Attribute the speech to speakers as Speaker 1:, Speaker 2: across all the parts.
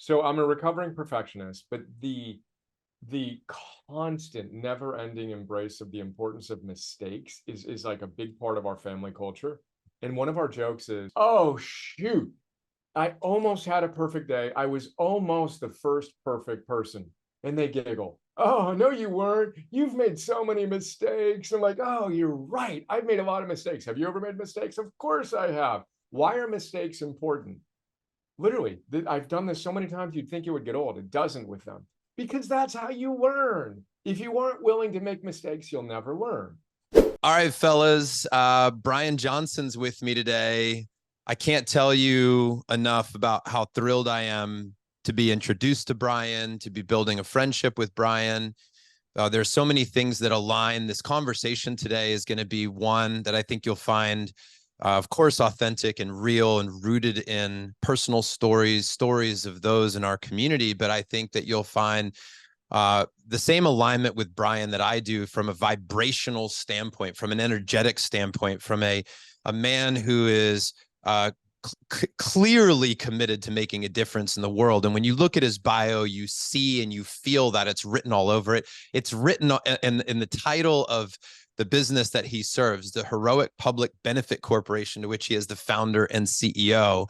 Speaker 1: So I'm a recovering perfectionist, but the constant, never-ending embrace of the importance of mistakes is like a big part of our family culture. And one of our jokes is, "Oh shoot, I almost had a perfect day. I was almost the first perfect person." And they giggle. "Oh, no, you weren't. You've made so many mistakes." I'm like, "Oh, you're right. I've made a lot of mistakes. Have you ever made mistakes?" Of course I have. Why are mistakes important? Literally, I've done this so many times, you'd think it would get old. It doesn't with them. Because that's how you learn. If you aren't willing to make mistakes, you'll never learn.
Speaker 2: All right, fellas. Brian Johnson's with me today. I can't tell you enough about how thrilled I am to be introduced to Brian, to be building a friendship with Brian. There's so many things that align. This conversation today is going to be one that I think you'll find, of course, authentic and real and rooted in personal stories of those in our community. But I think that you'll find the same alignment with Brian that I do from a vibrational standpoint, from an energetic standpoint, from a man who is clearly committed to making a difference in the world. And when you look at his bio, you see and you feel that it's written all over it. It's written in the title of the business that he serves, the Heroic Public Benefit Corporation, to which he is the founder and CEO.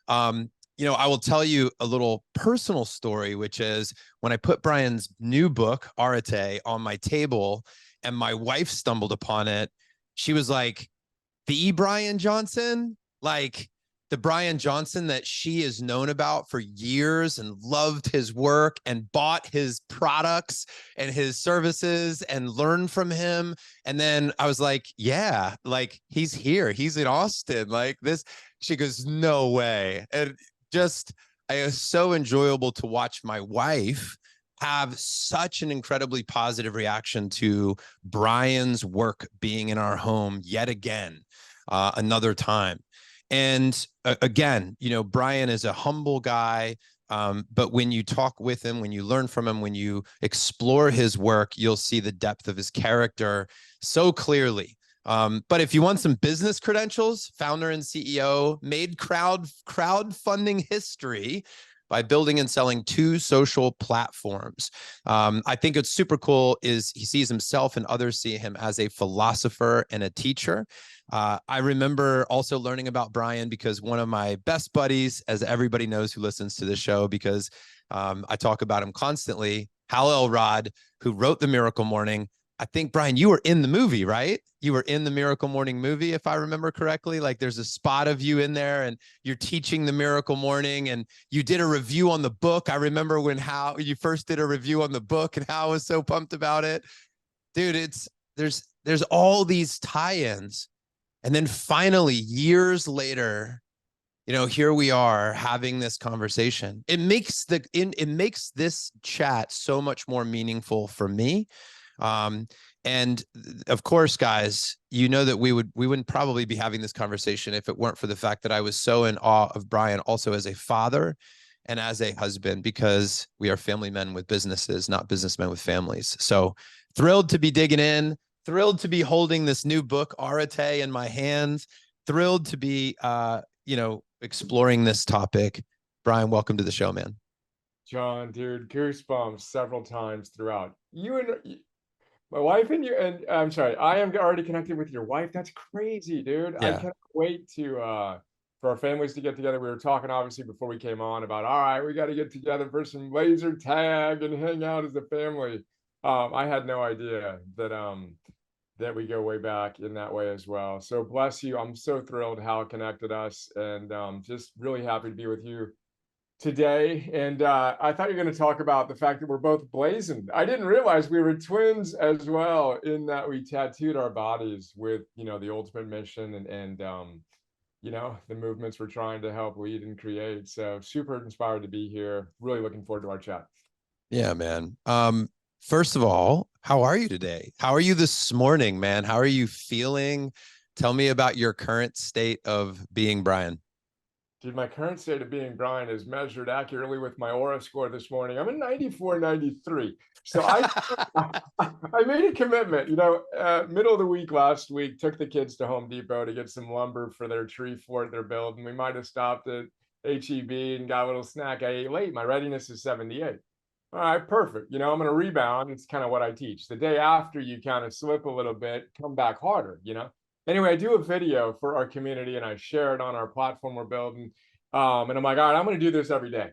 Speaker 2: I will tell you a little personal story, which is when I put Brian's new book, Arete, on my table and my wife stumbled upon it, she was like, "The Brian Johnson? Like the Brian Johnson that she has known about for years and loved his work and bought his products and his services and learned from him." And then I was like, "Yeah, like he's here. He's in Austin. Like this." She goes, "No way." And just, it was so enjoyable to watch my wife have such an incredibly positive reaction to Brian's work being in our home yet again, another time. And again, Brian is a humble guy, but when you talk with him, when you learn from him, when you explore his work, you'll see the depth of his character so clearly. But if you want some business credentials, founder and CEO, made crowdfunding history by building and selling 2 social platforms. I think it's super cool is he sees himself and others see him as a philosopher and a teacher. I remember also learning about Brian because one of my best buddies, as everybody knows who listens to this show, because I talk about him constantly, Hal Elrod, who wrote The Miracle Morning. I think, Brian, you were in the movie, right? You were in the Miracle Morning movie, if I remember correctly. Like there's a spot of you in there and you're teaching the Miracle Morning and you did a review on the book. I remember when you first did a review on the book and Hal was so pumped about it. Dude, there's all these tie-ins. And then finally, years later, here we are having this conversation. It makes this chat so much more meaningful for me. And of course, guys, that we wouldn't probably be having this conversation if it weren't for the fact that I was so in awe of Brian also as a father and as a husband, because we are family men with businesses, not businessmen with families. So thrilled to be digging in, thrilled to be holding this new book, Arete, in my hands, thrilled to be, exploring this topic. Brian, welcome to the show, man.
Speaker 1: John, dude, goosebumps several times throughout. You and my wife and you, and I'm sorry, I am already connected with your wife. That's crazy, dude. I
Speaker 2: Yeah.
Speaker 1: can't wait for our families to get together. We were talking obviously before we came on about, all right, we got to get together for some laser tag and hang out as a family. I had no idea that we go way back in that way as well. So bless you. I'm so thrilled how it connected us, and just really happy to be with you today. And I thought you were going to talk about the fact that we're both blazoned. I didn't realize we were twins as well, in that we tattooed our bodies with, the ultimate mission and the movements we're trying to help lead and create. So super inspired to be here. Really looking forward to our chat.
Speaker 2: Yeah, man. First of all, how are you today? How are you this morning, man? How are you feeling? Tell me about your current state of being, Brian.
Speaker 1: Dude, my current state of being, Brian, is measured accurately with my aura score this morning. I'm a 94, 93. So I made a commitment, middle of the week last week, took the kids to Home Depot to get some lumber for their tree fort they're building. We might have stopped at HEB and got a little snack. I ate late. My readiness is 78. All right, perfect. You know, I'm going to rebound. It's kind of what I teach. The day after, you kind of slip a little bit, come back harder, you know? Anyway, I do a video for our community and I share it on our platform we're building. And I'm like, all right, I'm going to do this every day.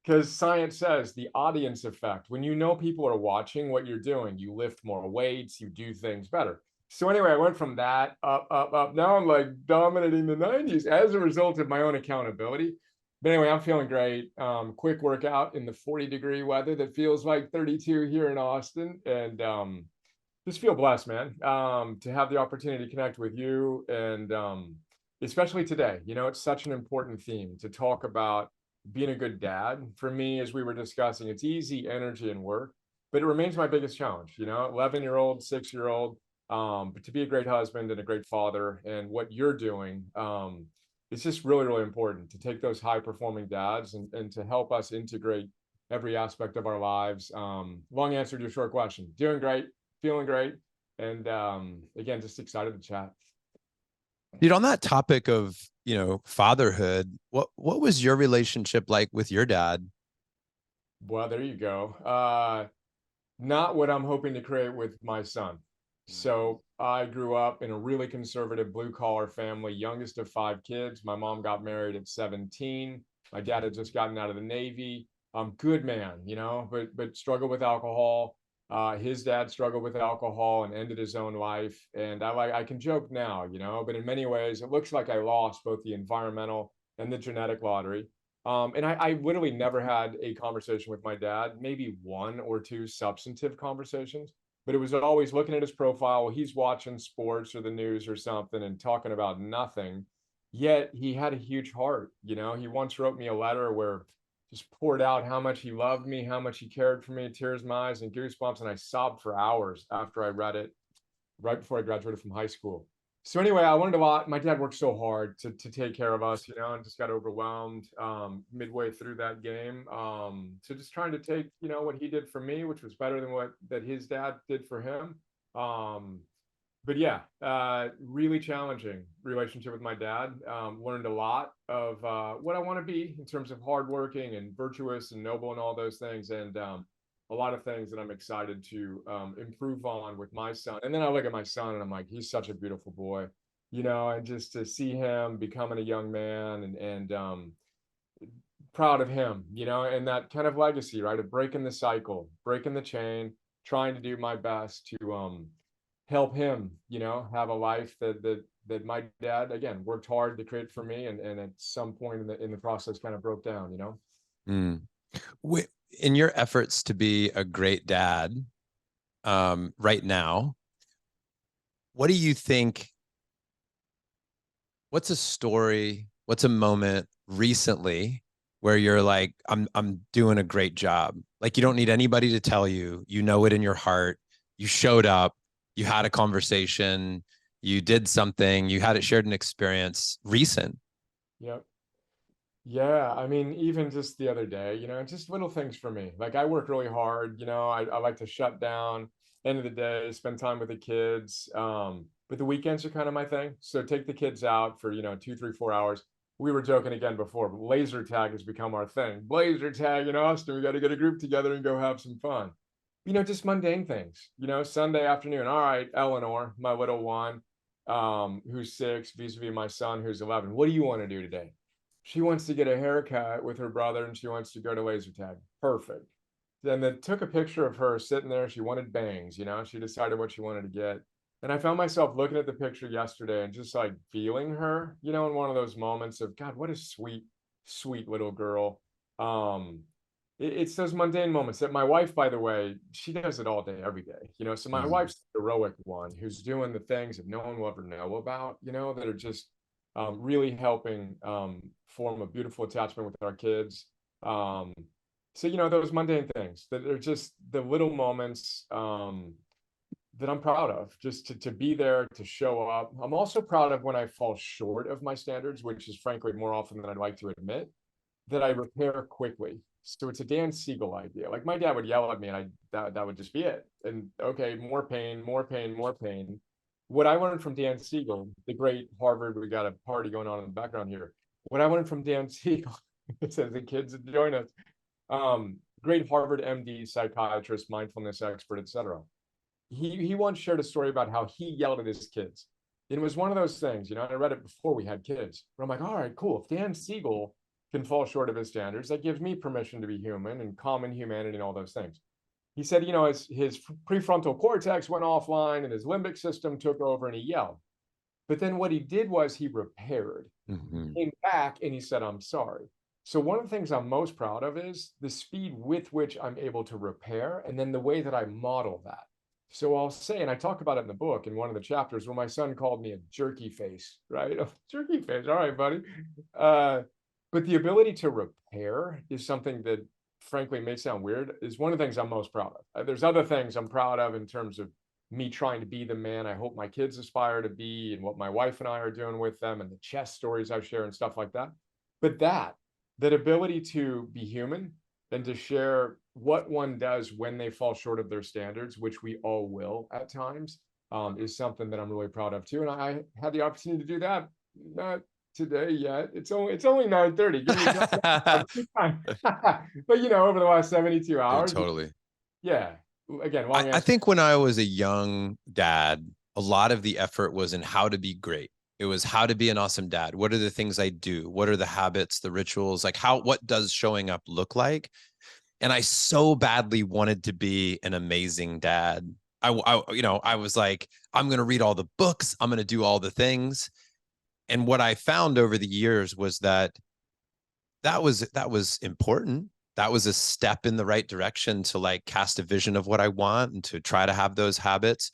Speaker 1: Because science says the audience effect, when you know people are watching what you're doing, you lift more weights, you do things better. So anyway, I went from that up, up, up. Now I'm like dominating the 90s as a result of my own accountability. But anyway, I'm feeling great. Quick workout in the 40-degree weather that feels like 32 here in Austin. And just feel blessed, man, to have the opportunity to connect with you. And especially today, you know, it's such an important theme to talk about being a good dad. For me, as we were discussing, it's easy energy and work, but it remains my biggest challenge, you know, 11-year-old, 6-year-old, but to be a great husband and a great father and what you're doing, it's just really, really important to take those high performing dads and to help us integrate every aspect of our lives. Long answer to your short question, doing great, feeling great. And again, just excited to chat.
Speaker 2: Dude, on that topic of, fatherhood, what was your relationship like with your dad?
Speaker 1: Well, there you go. Not what I'm hoping to create with my son. So I grew up in a really conservative blue collar family, youngest of 5 kids. My mom got married at 17. My dad had just gotten out of the Navy. Good man, you know, but struggled with alcohol. His dad struggled with alcohol and ended his own life. And I can joke now, you know, but in many ways, it looks like I lost both the environmental and the genetic lottery. And I literally never had a conversation with my dad, maybe 1 or 2 substantive conversations, but it was always looking at his profile. He's watching sports or the news or something and talking about nothing. Yet he had a huge heart. You know, he once wrote me a letter where just poured out how much he loved me, how much he cared for me, tears in my eyes and goosebumps. And I sobbed for hours after I read it right before I graduated from high school. So anyway, I learned a lot. My dad worked so hard to take care of us, you know, and just got overwhelmed midway through that game. So just trying to take, you know, what he did for me, which was better than what that his dad did for him. But yeah, really challenging relationship with my dad. Learned a lot of what I want to be in terms of hardworking and virtuous and noble and all those things. And a lot of things that I'm excited to improve on with my son. And then I look at my son and I'm like, he's such a beautiful boy, you know, and just to see him becoming a young man and proud of him, you know, and that kind of legacy, right, of breaking the cycle, breaking the chain, trying to do my best to help him, you know, have a life that my dad, again, worked hard to create for me and at some point in the process kind of broke down, you know.
Speaker 2: Mm. In your efforts to be a great dad, right now, what do you think? What's a story? What's a moment recently where you're like, I'm doing a great job? Like you don't need anybody to tell you, you know it in your heart. You showed up, you had a conversation, you did something, you had it shared an experience recent.
Speaker 1: Yep. Yeah, I mean, even just the other day, you know, just little things for me. Like I work really hard, you know, I like to shut down, end of the day, spend time with the kids. But the weekends are kind of my thing. So take the kids out for, you know, 2, 3, 4 hours. We were joking again before, but laser tag has become our thing. Laser tag in Austin, we got to get a group together and go have some fun. You know, just mundane things. You know, Sunday afternoon. All right, Eleanor, my little one, who's 6, vis-a-vis my son, who's 11. What do you want to do today? She wants to get a haircut with her brother and she wants to go to laser tag. Perfect. Then they took a picture of her sitting there. She wanted bangs, you know, she decided what she wanted to get. And I found myself looking at the picture yesterday and just like feeling her, you know, in one of those moments of God, what a sweet, sweet little girl. Um, it's those mundane moments that my wife, by the way, she does it all day, every day, you know. So my wife's the heroic one who's doing the things that no one will ever know about, you know, that are just really helping form a beautiful attachment with our kids. So, you know, those mundane things that are just the little moments that I'm proud of, just to be there, to show up. I'm also proud of when I fall short of my standards, which is frankly more often than I'd like to admit, that I repair quickly. So it's a Dan Siegel idea. Like my dad would yell at me and that would just be it. And okay, more pain, more pain, more pain. What I learned from Dan Siegel, the great Harvard, we got a party going on in the background here, what I learned from Dan Siegel, says the kids that join us, great Harvard MD, psychiatrist, mindfulness expert, etc. He once shared a story about how he yelled at his kids. It was one of those things, I read it before we had kids, where I'm like, all right, cool. If Dan Siegel can fall short of his standards, that gives me permission to be human and common humanity and all those things. He said, his prefrontal cortex went offline and his limbic system took over and he yelled. But then what he did was he repaired, came back and he said, I'm sorry. So one of the things I'm most proud of is the speed with which I'm able to repair and then the way that I model that. So I'll say, and I talk about it in the book in one of the chapters where my son called me a jerky face, right? Jerky face. All right, buddy. But the ability to repair is something that frankly may sound weird, is one of the things I'm most proud of. There's other things I'm proud of in terms of me trying to be the man I hope my kids aspire to be and what my wife and I are doing with them and the chess stories I share and stuff like that. But that ability to be human and to share what one does when they fall short of their standards, which we all will at times, is something that I'm really proud of too. And I had the opportunity to do that. Not today yet. It's only 9:30. Give me time. But over the last 72 hours.
Speaker 2: Totally.
Speaker 1: Yeah. Again,
Speaker 2: I think when I was a young dad, a lot of the effort was in how to be great. It was how to be an awesome dad. What are the things I do? What are the habits, the rituals? Like what does showing up look like? And I so badly wanted to be an amazing dad. I was like, I'm going to read all the books. I'm going to do all the things. And what I found over the years was that was important. That was a step in the right direction to like cast a vision of what I want and to try to have those habits.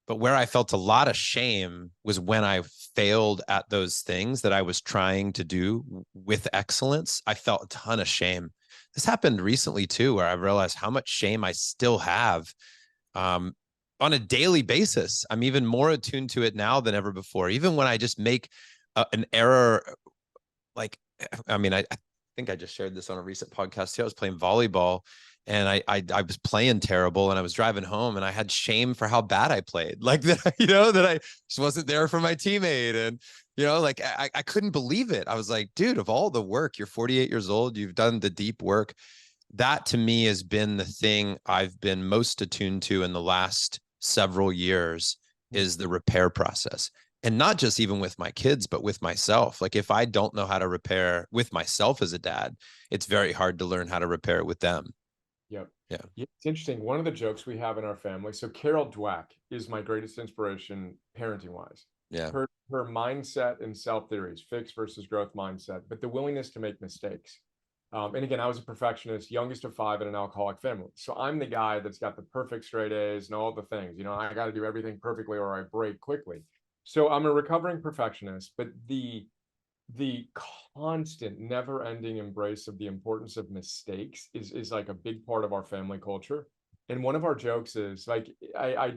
Speaker 2: But where I felt a lot of shame was when I failed at those things that I was trying to do with excellence. I felt a ton of shame. This happened recently too, where I realized how much shame I still have on a daily basis. I'm even more attuned to it now than ever before. Even when I just make an error, like, I think I just shared this on a recent podcast too. I was playing volleyball and I was playing terrible and I was driving home and I had shame for how bad I played. Like that, that I just wasn't there for my teammate. And, like I couldn't believe it. I was like, dude, of all the work, you're 48 years old, you've done the deep work. That to me has been the thing I've been most attuned to in the last several years is the repair process. And not just even with my kids, but with myself. Like if I don't know how to repair with myself as a dad, it's very hard to learn how to repair it with them.
Speaker 1: Yep.
Speaker 2: Yeah.
Speaker 1: It's interesting. One of the jokes we have in our family. So Carol Dweck is my greatest inspiration parenting wise.
Speaker 2: Yeah.
Speaker 1: Her mindset and self theories, fixed versus growth mindset, but the willingness to make mistakes. And again, I was a perfectionist, youngest of 5 in an alcoholic family. So I'm the guy that's got the perfect straight A's and all the things. I got to do everything perfectly or I break quickly. So I'm a recovering perfectionist, but the constant never-ending embrace of the importance of mistakes is like a big part of our family culture. And one of our jokes is like I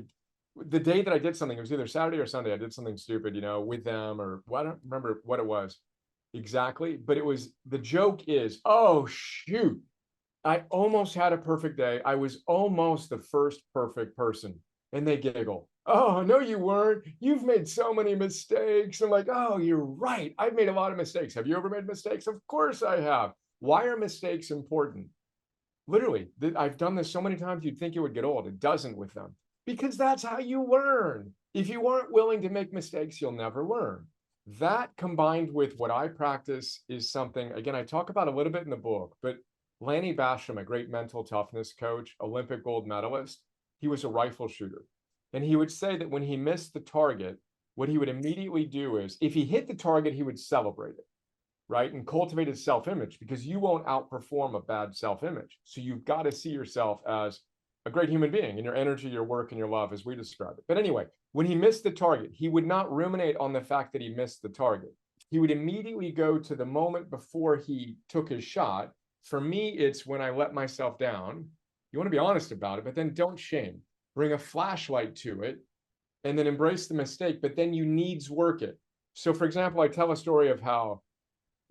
Speaker 1: the day that I did something, it was either Saturday or Sunday, I did something stupid, with them, or I don't remember what it was exactly, but the joke is, oh shoot, I almost had a perfect day. I was almost the first perfect person. And they giggle. Oh, no, you weren't. You've made so many mistakes. I'm like, oh, you're right. I've made a lot of mistakes. Have you ever made mistakes? Of course I have. Why are mistakes important? Literally, I've done this so many times, you'd think it would get old. It doesn't with them. Because that's how you learn. If you aren't willing to make mistakes, you'll never learn. That combined with what I practice is something, again, I talk about a little bit in the book, but Lanny Basham, a great mental toughness coach, Olympic gold medalist, he was a rifle shooter. And he would say that when he missed the target, what he would immediately do is, if he hit the target, he would celebrate it, right? And cultivate his self-image, because you won't outperform a bad self-image. So you've got to see yourself as a great human being in your energy, your work, and your love, as we describe it. But anyway, when he missed the target, he would not ruminate on the fact that he missed the target. He would immediately go to the moment before he took his shot. For me, it's when I let myself down. You want to be honest about it, but then don't shame. Bring a flashlight to it and then embrace the mistake, but then you needs work it. So for example, I tell a story of how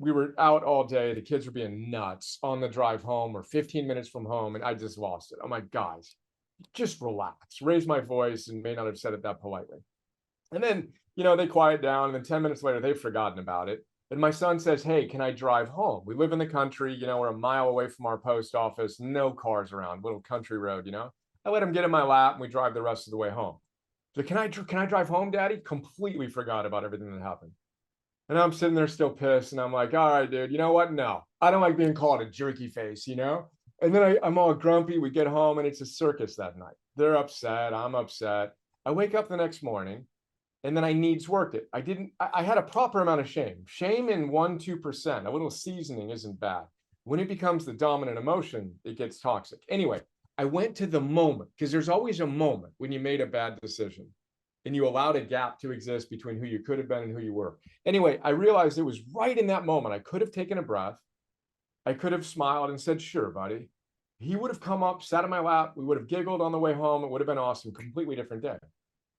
Speaker 1: we were out all day. The kids were being nuts on the drive home or 15 minutes from home. And I just lost it. I'm like, guys, just relax, raise my voice, and may not have said it that politely. And then, they quiet down. And then 10 minutes later, they've forgotten about it. And my son says, hey, can I drive home? We live in the country, you know, we're a mile away from our post office, no cars around, little country road, you know. I let him get in my lap and we drive the rest of the way home. So can I drive home, Daddy? Completely forgot about everything that happened. And I'm sitting there still pissed. And I'm like, all right, dude, you know what? No, I don't like being called a jerky face, you know? And then I'm all grumpy. We get home and it's a circus that night. They're upset. I'm upset. I wake up the next morning and then I needs worked it. I had a proper amount of shame. Shame in 1-2%, a little seasoning isn't bad. When it becomes the dominant emotion, it gets toxic. Anyway, I went to the moment because there's always a moment when you made a bad decision and you allowed a gap to exist between who you could have been and who you were. Anyway, I realized it was right in that moment. I could have taken a breath. I could have smiled and said, sure, buddy. He would have come up, sat in my lap. We would have giggled on the way home. It would have been awesome. Completely different day.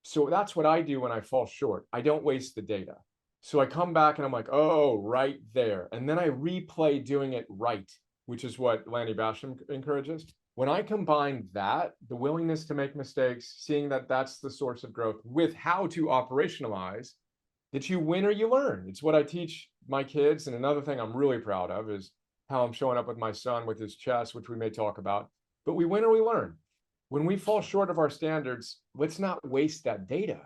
Speaker 1: So that's what I do when I fall short. I don't waste the data. So I come back and I'm like, oh, right there. And then I replay doing it right, which is what Lanny Basham encourages. When I combine that, the willingness to make mistakes, seeing that that's the source of growth with how to operationalize, that you win or you learn. It's what I teach my kids. And another thing I'm really proud of is how I'm showing up with my son with his chess, which we may talk about, but we win or we learn. When we fall short of our standards, let's not waste that data.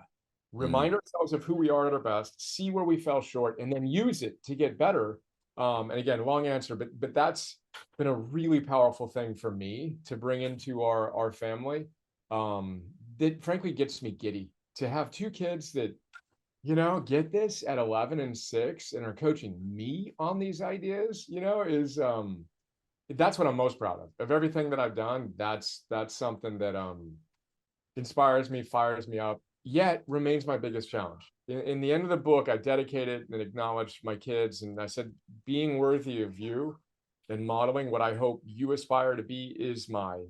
Speaker 1: Remind ourselves of who we are at our best, see where we fell short, and then use it to get better. And again, long answer, but that's been a really powerful thing for me to bring into our family. That frankly gets me giddy to have two kids that, you know, get this at 11 and 6 and are coaching me on these ideas, you know, is that's what I'm most proud of. Of everything that I've done, that's something that inspires me, fires me up, yet remains my biggest challenge. In the end of the book, I dedicated and acknowledged my kids, and I said, being worthy of you and modeling what I hope you aspire to be is my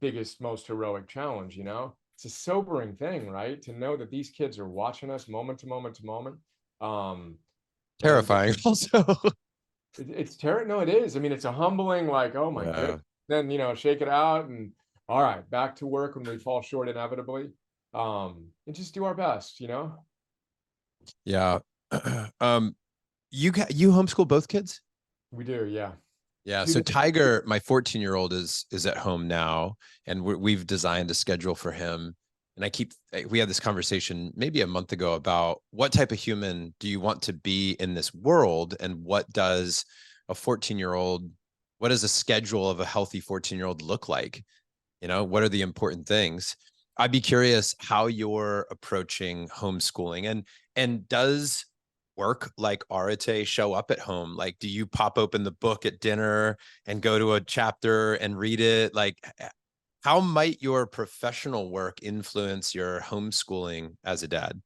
Speaker 1: biggest, most heroic challenge, you know? It's a sobering thing, right? To know that these kids are watching us moment to moment to moment.
Speaker 2: Terrifying also.
Speaker 1: It's terrible. No, it is. I mean, it's a humbling, like, oh my goodness. Then, you know, shake it out and all right, back to work when we fall short inevitably. And just do our best, you know?
Speaker 2: Yeah. You homeschool both kids?
Speaker 1: We do, yeah.
Speaker 2: Yeah. So Tiger, my 14-year-old is at home now, and we've designed a schedule for him. And we had this conversation maybe a month ago about what type of human do you want to be in this world, and what does a 14-year-old, what does a schedule of a healthy 14-year-old look like? You know, what are the important things? I'd be curious how you're approaching homeschooling, and does work like Arete show up at home? Like, do you pop open the book at dinner and go to a chapter and read it? Like, how might your professional work influence your homeschooling as a dad?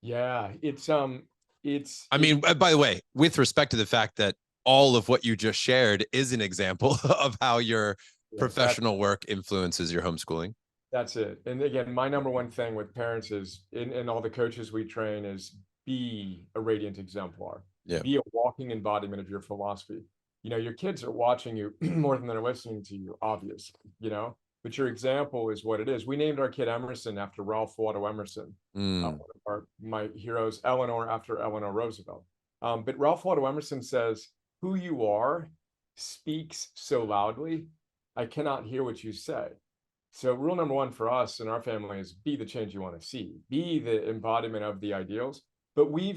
Speaker 1: Yeah,
Speaker 2: I mean, by the way, with respect to the fact that all of what you just shared is an example of how your professional work influences your homeschooling.
Speaker 1: That's it. And again, my number one thing with parents is, in all the coaches we train, is be a radiant exemplar.
Speaker 2: Yeah.
Speaker 1: Be a walking embodiment of your philosophy. You know, your kids are watching you more than they're listening to you, obviously, you know, but your example is what it is. We named our kid Emerson after Ralph Waldo Emerson, one of my heroes, Eleanor after Eleanor Roosevelt. But Ralph Waldo Emerson says, who you are speaks so loudly, I cannot hear what you say. So rule number one for us and our family is be the change you want to see, be the embodiment of the ideals. But we're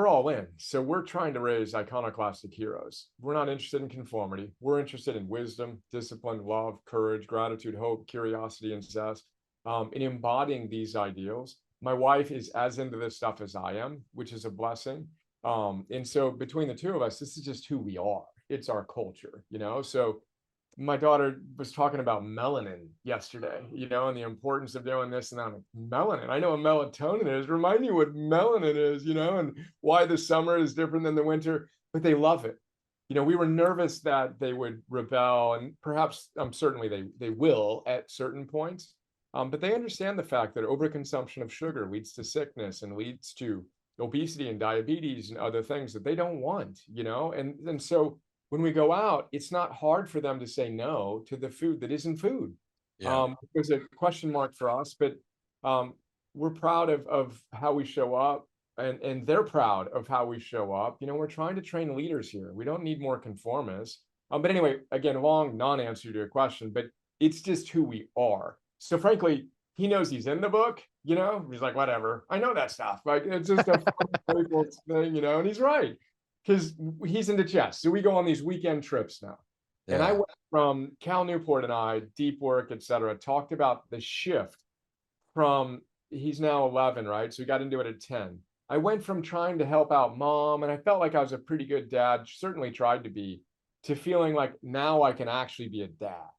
Speaker 1: all in. So we're trying to raise iconoclastic heroes. We're not interested in conformity. We're interested in wisdom, discipline, love, courage, gratitude, hope, curiosity, and zest. In embodying these ideals. My wife is as into this stuff as I am, which is a blessing. And so between the two of us, this is just who we are. It's our culture, you know? So my daughter was talking about melanin yesterday, you know, and the importance of doing this and that. I'm like, melanin, I know what melatonin is. Remind me what melanin is, you know, and why the summer is different than the winter, but they love it. You know, we were nervous that they would rebel, and perhaps certainly they will at certain points. But they understand the fact that overconsumption of sugar leads to sickness and leads to obesity and diabetes and other things that they don't want, you know, and so when we go out, it's not hard for them to say no to the food that isn't food.
Speaker 2: Yeah.
Speaker 1: There's a question mark for us, but we're proud of how we show up. and they're proud of how we show up. You know, we're trying to train leaders here. We don't need more conformists. But anyway, again, long non-answer to your question, but it's just who we are. So frankly, he knows he's in the book, you know, he's like, whatever, I know that stuff. Like, it's just a fun, playful thing, you know, and he's right, because he's into chess. So we go on these weekend trips now. And I
Speaker 2: Yeah.
Speaker 1: went from Cal Newport and I, deep work, et cetera, talked about the shift from, he's now 11, right? So he got into it at 10. I went from trying to help out mom, and I felt like I was a pretty good dad, certainly tried to be, to feeling like now I can actually be a dad.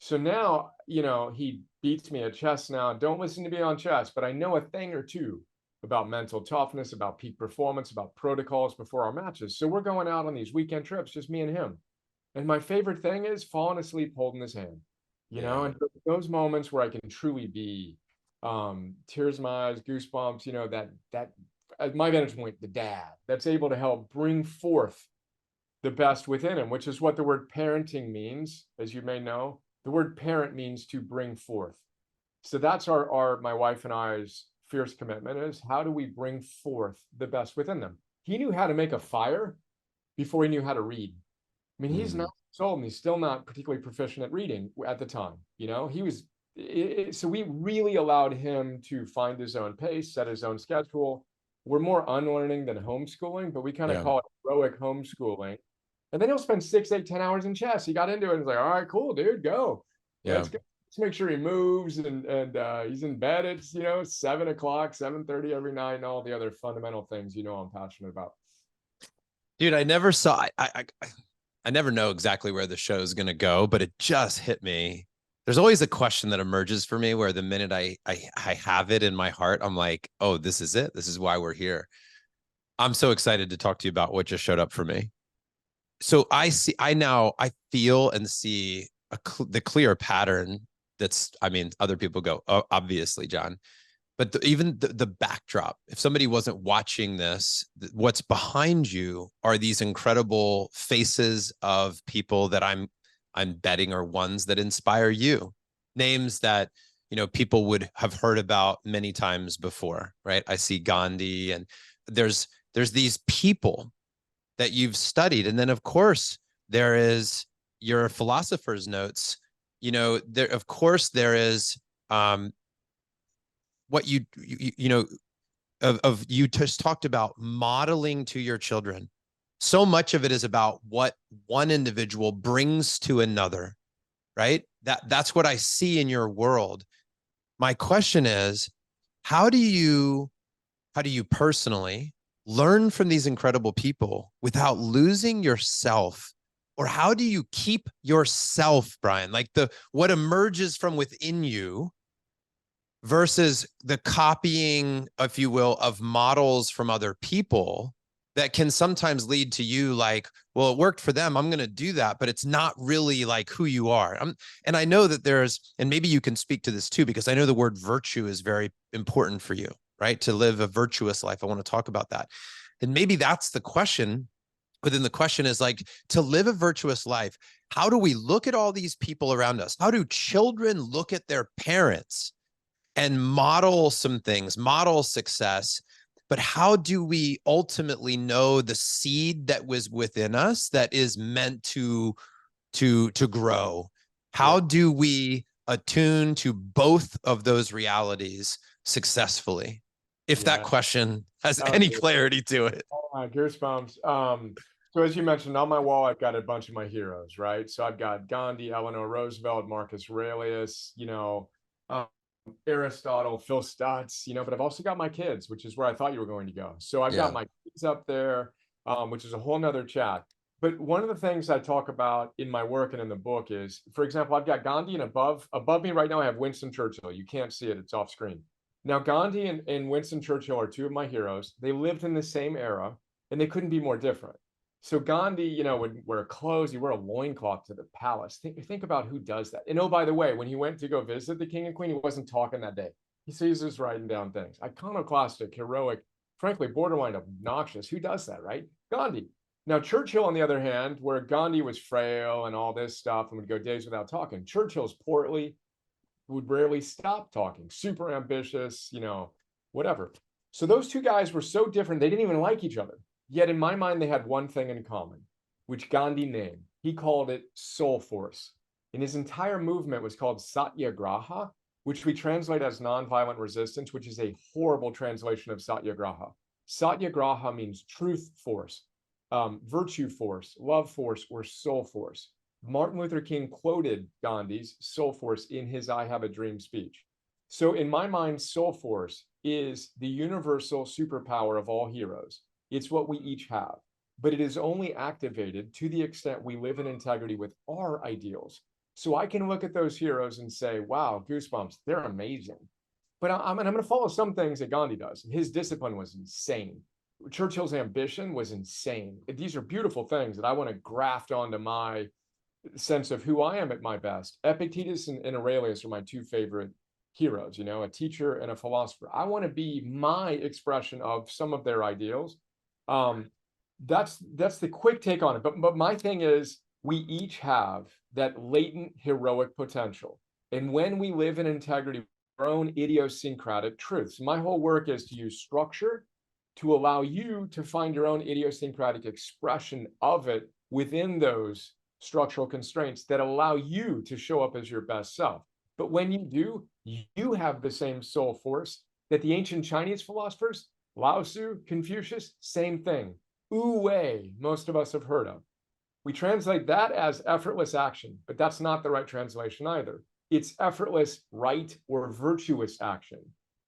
Speaker 1: So now, you know, he beats me at chess now. Don't listen to me on chess, but I know a thing or two about mental toughness, about peak performance, about protocols before our matches. So we're going out on these weekend trips, just me and him. And my favorite thing is falling asleep holding his hand, you know,
Speaker 2: Yeah.
Speaker 1: and those moments where I can truly be, tears in my eyes, goosebumps, you know, that at my vantage point, the dad that's able to help bring forth the best within him, which is what the word parenting means, as you may know. The word parent means to bring forth. So that's our my wife and I's fierce commitment is, how do we bring forth the best within them? He knew how to make a fire before he knew how to read. I mean, he's
Speaker 2: Mm.
Speaker 1: 9 years old and he's still not particularly proficient at reading at the time. You know, he was, so we really allowed him to find his own pace, set his own schedule. We're more unlearning than homeschooling, but we kind of
Speaker 2: Yeah.
Speaker 1: call it heroic homeschooling. And then he'll spend 6, 8, 10 hours in chess. He got into it and was like, all right, cool, dude, go.
Speaker 2: Yeah.
Speaker 1: Let's go. Let's make sure he moves, and he's in bed. It's, you know, 7 o'clock, 7:30 every night, and all the other fundamental things, you know, I'm passionate about.
Speaker 2: Dude, I never saw I never know exactly where the show is going to go, but it just hit me. There's always a question that emerges for me where the minute I have it in my heart, I'm like, oh, this is it. This is why we're here. I'm so excited to talk to you about what just showed up for me. So I feel and see the clear pattern that's, I mean, other people go, oh, obviously, Jon, but even the backdrop, if somebody wasn't watching this, what's behind you are these incredible faces of people that I'm betting are ones that inspire you, names that, you know, people would have heard about many times before, right? I see Gandhi, and there's these people that you've studied, and then of course there is your philosopher's notes. You know, there of course there is what you know, of you just talked about modeling to your children. So much of it is about what one individual brings to another, right? That's what I see in your world. My question is, how do you personally learn from these incredible people without losing yourself? Or how do you keep yourself, Brian, like what emerges from within you versus the copying, if you will, of models from other people that can sometimes lead to you like, well, it worked for them, I'm going to do that, but it's not really like who you are. And I know that and maybe you can speak to this too, because I know the word virtue is very important for you, right? To live a virtuous life. I want to talk about that. And maybe that's the question within the question is like, to live a virtuous life, how do we look at all these people around us? How do children look at their parents and model some things, model success? But how do we ultimately know the seed that was within us that is meant to grow? How
Speaker 1: Yeah.
Speaker 2: do we attune to both of those realities successfully? If that
Speaker 1: Yeah.
Speaker 2: question has
Speaker 1: Oh,
Speaker 2: any
Speaker 1: dude.
Speaker 2: clarity to it.
Speaker 1: Goosebumps. So as you mentioned, on my wall, I've got a bunch of my heroes, right? So I've got Gandhi, Eleanor Roosevelt, Marcus Aurelius, you know, um, Aristotle, Phil Stutz, you know, but I've also got my kids, which is where I thought you were going to go. So I've got
Speaker 2: Yeah.
Speaker 1: my kids up there, which is a whole nother chat. But one of the things I talk about in my work and in the book is, for example, I've got Gandhi, and above me right now, I have Winston Churchill. You can't see it, it's off screen. Now, Gandhi and Winston Churchill are two of my heroes. They lived in the same era, and they couldn't be more different. So Gandhi, you know, would wear clothes, he wear a loincloth to the palace. Think about who does that. And oh, by the way, when he went to go visit the king and queen, he wasn't talking that day. He sees us writing down things. Iconoclastic, heroic, frankly, borderline obnoxious. Who does that, right? Gandhi. Now, Churchill, on the other hand, where Gandhi was frail and all this stuff and would go days without talking, Churchill's portly, would rarely stop talking, super ambitious, you know, whatever. So those two guys were so different, they didn't even like each other. Yet in my mind, they had one thing in common, which Gandhi named. He called it soul force. And his entire movement was called Satyagraha, which we translate as nonviolent resistance, which is a horrible translation of Satyagraha. Satyagraha means truth force, virtue force, love force, or soul force. Martin Luther King quoted Gandhi's soul force in his I Have a Dream speech. So in my mind, soul force is the universal superpower of all heroes. It's what we each have, but it is only activated to the extent we live in integrity with our ideals. So I can look at those heroes and say, wow, goosebumps, they're amazing. But I'm going to follow some things that Gandhi does. His discipline was insane. Churchill's ambition was insane. These are beautiful things that I want to graft onto my sense of who I am at my best. Epictetus and Aurelius are my two favorite heroes, you know, a teacher and a philosopher. I want to be my expression of some of their ideals. That's the quick take on it. But my thing is, we each have that latent heroic potential. And when we live in integrity, our own idiosyncratic truths. My whole work is to use structure to allow you to find your own idiosyncratic expression of it within those structural constraints that allow you to show up as your best self. But when you do, you have the same soul force that the ancient Chinese philosophers, Lao Tzu, Confucius, same thing. Wu Wei, most of us have heard of. We translate that as effortless action, but that's not the right translation either. It's effortless right or virtuous action.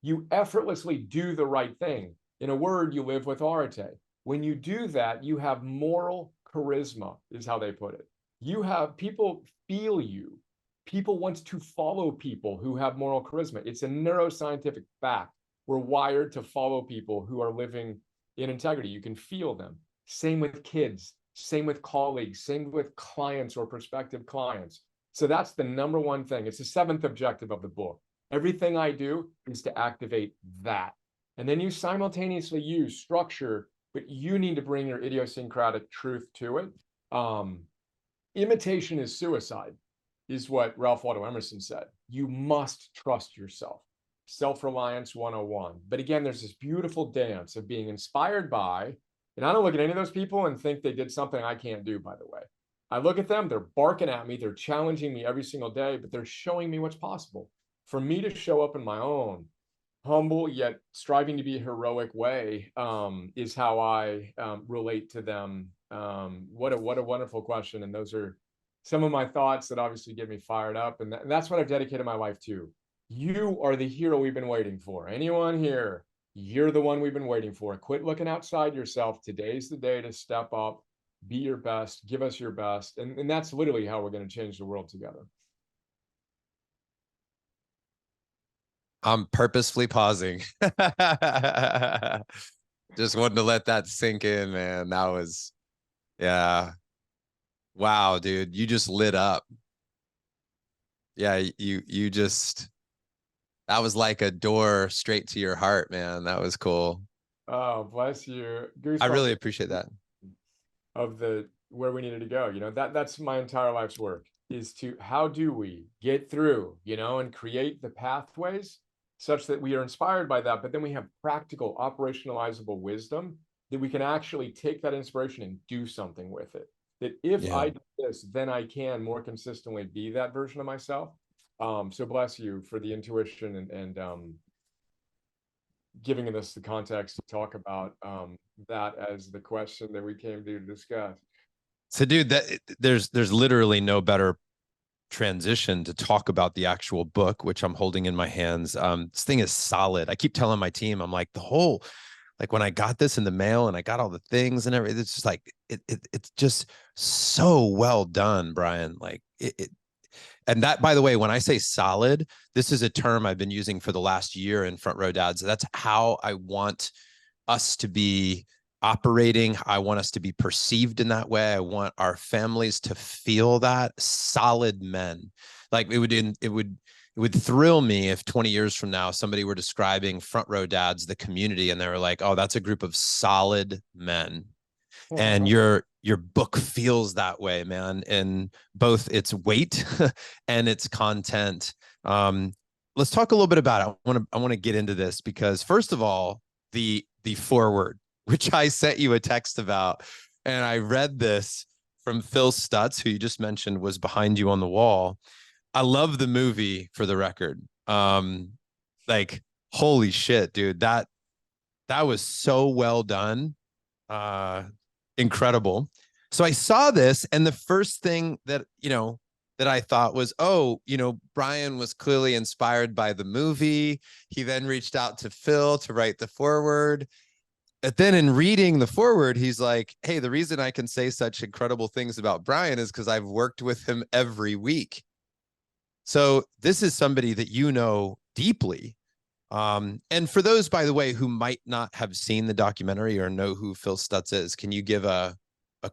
Speaker 1: You effortlessly do the right thing. In a word, you live with Arete. When you do that, you have moral charisma, is how they put it. You have people feel you. People want to follow people who have moral charisma. It's a neuroscientific fact. We're wired to follow people who are living in integrity. You can feel them. Same with kids, same with colleagues, same with clients or prospective clients. So that's the number one thing. It's the seventh objective of the book. Everything I do is to activate that. And then you simultaneously use structure, but you need to bring your idiosyncratic truth to it. Imitation is suicide, is what Ralph Waldo Emerson said. You must trust yourself. Self-reliance 101. But again, there's this beautiful dance of being inspired by, and I don't look at any of those people and think they did something I can't do, by the way. I look at them, they're barking at me, they're challenging me every single day, but they're showing me what's possible. For me to show up in my own humble yet striving to be heroic way is how I relate to them. What a wonderful question. And those are some of my thoughts that obviously get me fired up. And that's what I've dedicated my life to. You are the hero we've been waiting for. Anyone here, you're the one we've been waiting for. Quit looking outside yourself. Today's the day to step up, be your best, give us your best. And that's literally how we're going to change the world together.
Speaker 2: I'm purposefully pausing. Just wanted to let that sink in, man. That was, yeah. Wow, dude, you just lit up. Yeah, you just, that was like a door straight to your heart, man. That was cool.
Speaker 1: Oh, bless you.
Speaker 2: I really appreciate that.
Speaker 1: Of the where we needed to go, you know, that's my entire life's work, is to how do we get through, you know, and create the pathways such that we are inspired by that, but then we have practical operationalizable wisdom that we can actually take that inspiration and do something with it. That if I do this, then I can more consistently be that version of myself. So bless you for the intuition and giving us the context to talk about that as the question that we came to discuss.
Speaker 2: So, dude, that there's literally no better transition to talk about the actual book, which I'm holding in my hands. This thing is solid. I keep telling my team, I'm like, the whole, like when I got this in the mail and I got all the things and everything, it's just like it's just so well done, Brian. Like and that, by the way, when I say solid, this is a term I've been using for the last year in Front Row Dads. That's how I want us to be operating. I want us to be perceived in that way. I want our families to feel that solid men. Like it would thrill me if 20 years from now, somebody were describing Front Row Dads, the community, and they were like, oh, that's a group of solid men. And your book feels that way, man, in both its weight and its content. Let's talk a little bit about it. I want to get into this because, first of all, the foreword, which I sent you a text about. And I read this from Phil Stutz, who you just mentioned was behind you on the wall. I love the movie, for the record. Like, holy shit, dude, that was so well done. Incredible. So I saw this, and the first thing that, that I thought was, oh, Brian was clearly inspired by the movie. He then reached out to Phil to write the foreword. But then in reading the foreword, he's like, hey, the reason I can say such incredible things about Brian is because I've worked with him every week. So this is somebody that you know deeply. And for those, by the way, who might not have seen the documentary or know who Phil Stutz is, can you give a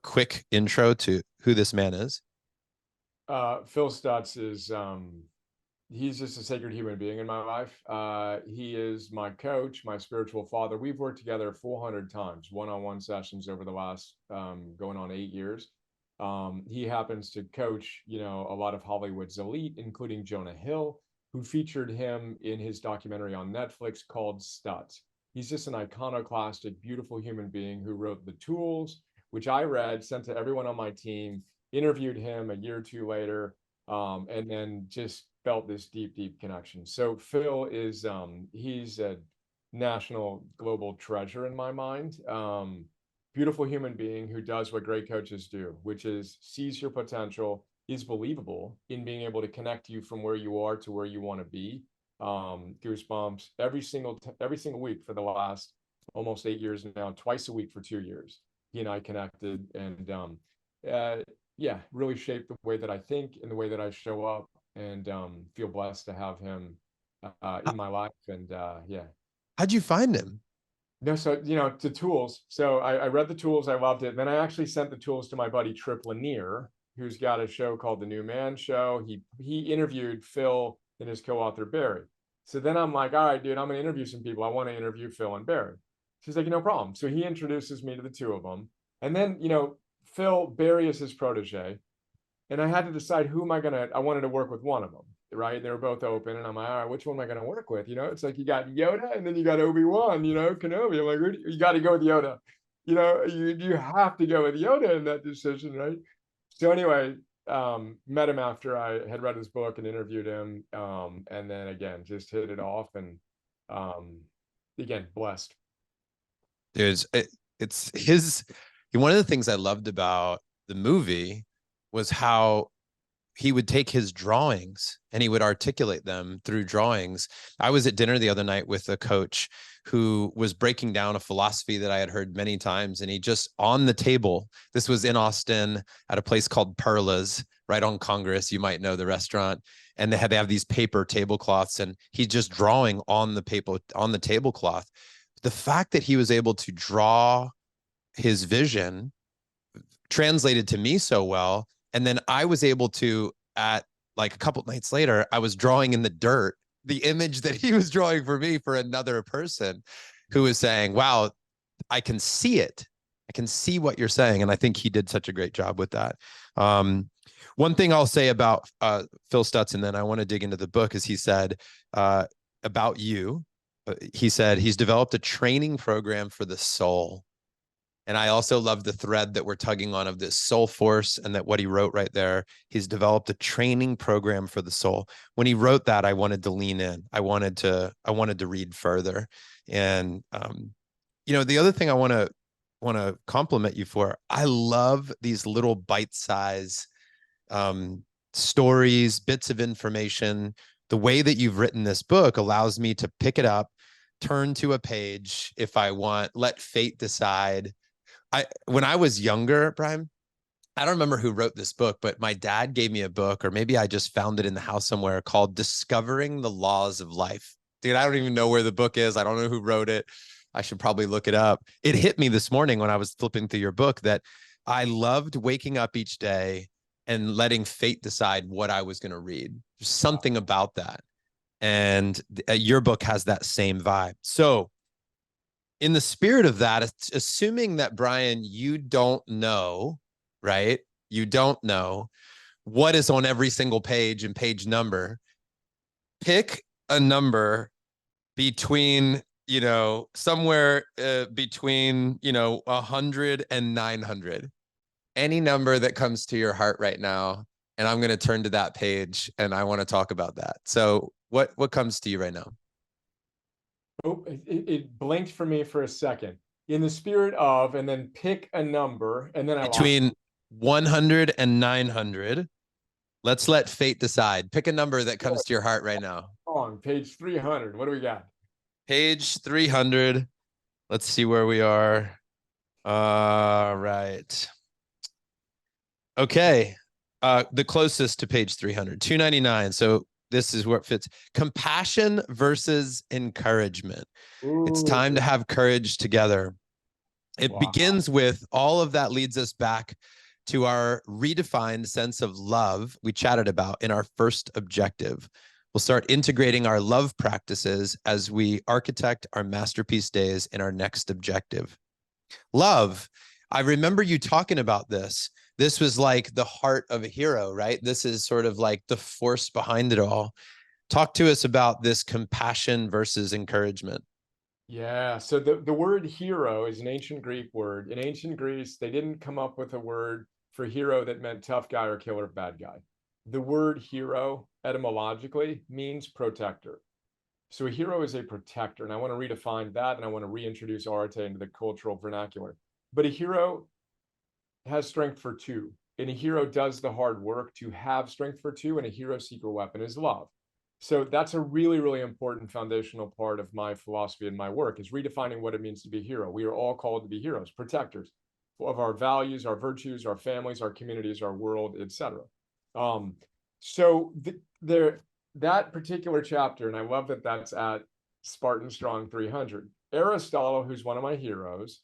Speaker 2: quick intro to who this man is?
Speaker 1: Phil Stutz is he's just a sacred human being in my life. He is my coach, my spiritual father. We've worked together 400 times, one-on-one sessions over the last going on 8 years. He happens to coach, a lot of Hollywood's elite, including Jonah Hill, who featured him in his documentary on Netflix called Stutz. He's just an iconoclastic, beautiful human being who wrote The Tools, which I read, sent to everyone on my team, interviewed him a year or two later, and then just felt this deep, deep connection. So Phil is, he's a national global treasure in my mind. Beautiful human being who does what great coaches do, which is sees your potential, is believable in being able to connect you from where you are to where you want to be. Goosebumps every single week for the last almost 8 years now, twice a week for 2 years. He and I connected, and yeah, really shaped the way that I think and the way that I show up, and feel blessed to have him in my life. And yeah.
Speaker 2: How'd you find him?
Speaker 1: No, so the tools. So I read the tools, I loved it. Then I actually sent the tools to my buddy Trip Lanier, who's got a show called The New Man Show. He interviewed Phil and his co-author Barry. So then I'm like, all right, dude, I'm gonna interview some people. I want to interview Phil and Barry. She's like, no problem. So he introduces me to the two of them. And then, Phil, Barry is his protege. And I had to decide I wanted to work with one of them, right? They were both open, and I'm like, all right, which one am I going to work with? It's like you got Yoda, and then you got Obi-Wan, Kenobi. I'm like, you got to go with Yoda. You have to go with Yoda in that decision, right? So anyway, met him after I had read his book and interviewed him, and then again just hit it off, and again blessed.
Speaker 2: Dude, it's his. One of the things I loved about the movie was how he would take his drawings and he would articulate them through drawings. I was at dinner the other night with a coach who was breaking down a philosophy that I had heard many times. And he just on the table, this was in Austin at a place called Perla's, right on Congress. You might know the restaurant. And they have these paper tablecloths, and he's just drawing on the paper, on the tablecloth. The fact that he was able to draw his vision translated to me so well. And then I was able to, at like a couple nights later, I was drawing in the dirt the image that he was drawing for me for another person who was saying, wow, I can see it. I can see what you're saying. And I think he did such a great job with that. One thing I'll say about Phil Stutz, and then I want to dig into the book, is he said about you, he said he's developed a training program for the soul. And I also love the thread that we're tugging on of this soul force, and that what he wrote right there, he's developed a training program for the soul. When he wrote that, I wanted to lean in. I wanted to read further. And the other thing I want to compliment you for, I love these little bite-size stories, bits of information. The way that you've written this book allows me to pick it up, turn to a page if I want, let fate decide. When I was younger, Brian, I don't remember who wrote this book, but my dad gave me a book, or maybe I just found it in the house somewhere, called Discovering the Laws of Life. Dude, I don't even know where the book is. I don't know who wrote it. I should probably look it up. It hit me this morning when I was flipping through your book that I loved waking up each day and letting fate decide what I was going to read. There's something about that. And your book has that same vibe. So in the spirit of that, assuming that, Brian, you don't know, right? You don't know what is on every single page and page number. Pick a number between you know, somewhere between, you know, 100 and 900. Any number that comes to your heart right now. And I'm going to turn to that page and I want to talk about that. So what comes to you right now?
Speaker 1: Oh, it blinked for me for a second. In the spirit of, and then pick a number, and then I lost
Speaker 2: Between 100 and 900. Let's let fate decide. Pick a number that comes to your heart right now.
Speaker 1: on page 300. What do we got?
Speaker 2: Page 300. Let's see where we are. All right. Okay. The closest to page 300, 299. So this is where it fits. Compassion versus encouragement. It's
Speaker 1: Ooh,
Speaker 2: time to have courage together. It
Speaker 1: wow.
Speaker 2: begins with all of that leads us back to our redefined sense of love we chatted about in our first objective. We'll start integrating our love practices as we architect our masterpiece days in our next objective. Love. I remember you talking about this. This was like the heart of a hero, right? This is sort of like the force behind it all. Talk to us about this compassion versus encouragement.
Speaker 1: Yeah, so the word hero is an ancient Greek word. In ancient Greece, they didn't come up with a word for hero that meant tough guy or killer bad guy. The word hero etymologically means protector. So a hero is a protector, and I want to redefine that, and I want to reintroduce Arete into the cultural vernacular. But a hero has strength for two, and a hero does the hard work to have strength for two, and a hero's secret weapon is love. So that's a really, really important foundational part of my philosophy and my work is redefining what it means to be a hero. We are all called to be heroes, protectors of our values, our virtues, our families, our communities, our world, etc. So that particular chapter, and I love that that's at Spartan Strong 300. Aristotle, who's one of my heroes,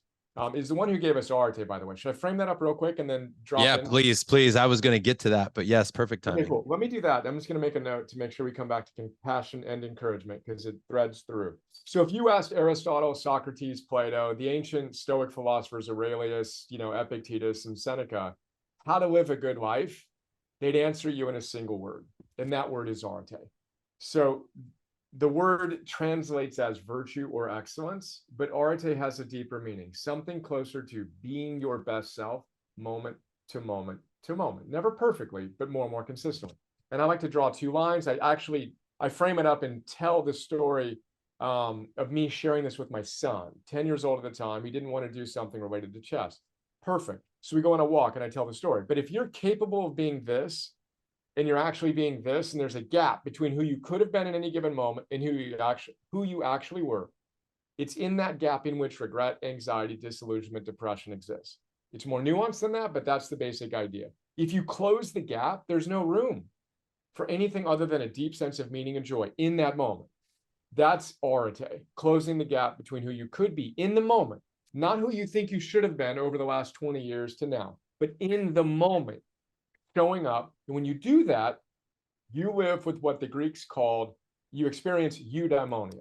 Speaker 1: is the one who gave us Arete, by the way. Should I frame that up real quick and then drop
Speaker 2: Yeah,
Speaker 1: in?
Speaker 2: please, please. I was going to get to that, but yes, perfect
Speaker 1: Okay,
Speaker 2: timing.
Speaker 1: cool. Let me do that. I'm just going to make a note to make sure we come back to compassion and encouragement because it threads through. So if you asked Aristotle, Socrates, Plato, the ancient Stoic philosophers, Aurelius, Epictetus, and Seneca, how to live a good life, they'd answer you in a single word, and that word is Arete. So the word translates as virtue or excellence, but Arete has a deeper meaning, something closer to being your best self, moment to moment to moment, never perfectly, but more and more consistently. And I like to draw two lines. I frame it up and tell the story of me sharing this with my son, 10 years old at the time. He didn't want to do something related to chess. Perfect. So we go on a walk and I tell the story. But if you're capable of being this, and you're actually being this, and there's a gap between who you could have been in any given moment and who you actually were, it's in that gap in which regret, anxiety, disillusionment, depression exists. It's more nuanced than that, but that's the basic idea. If you close the gap, there's no room for anything other than a deep sense of meaning and joy in that moment. That's Arete, closing the gap between who you could be in the moment, not who you think you should have been over the last 20 years to now, but in the moment, showing up. And when you do that, you live with what the Greeks called, you experience eudaimonia,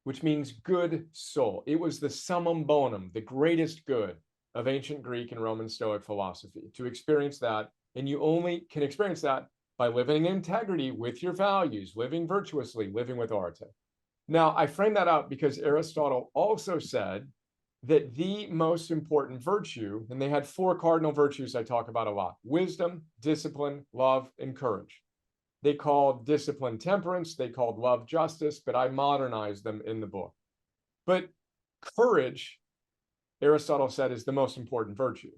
Speaker 1: which means good soul. It was the summum bonum, the greatest good of ancient Greek and Roman Stoic philosophy, to experience that. And you only can experience that by living in integrity with your values, living virtuously, living with Arete. Now, I frame that out because Aristotle also said that the most important virtue, and they had four cardinal virtues I talk about a lot: wisdom, discipline, love, and courage. They called discipline temperance, they called love justice, but I modernized them in the book. But courage, Aristotle said, is the most important virtue.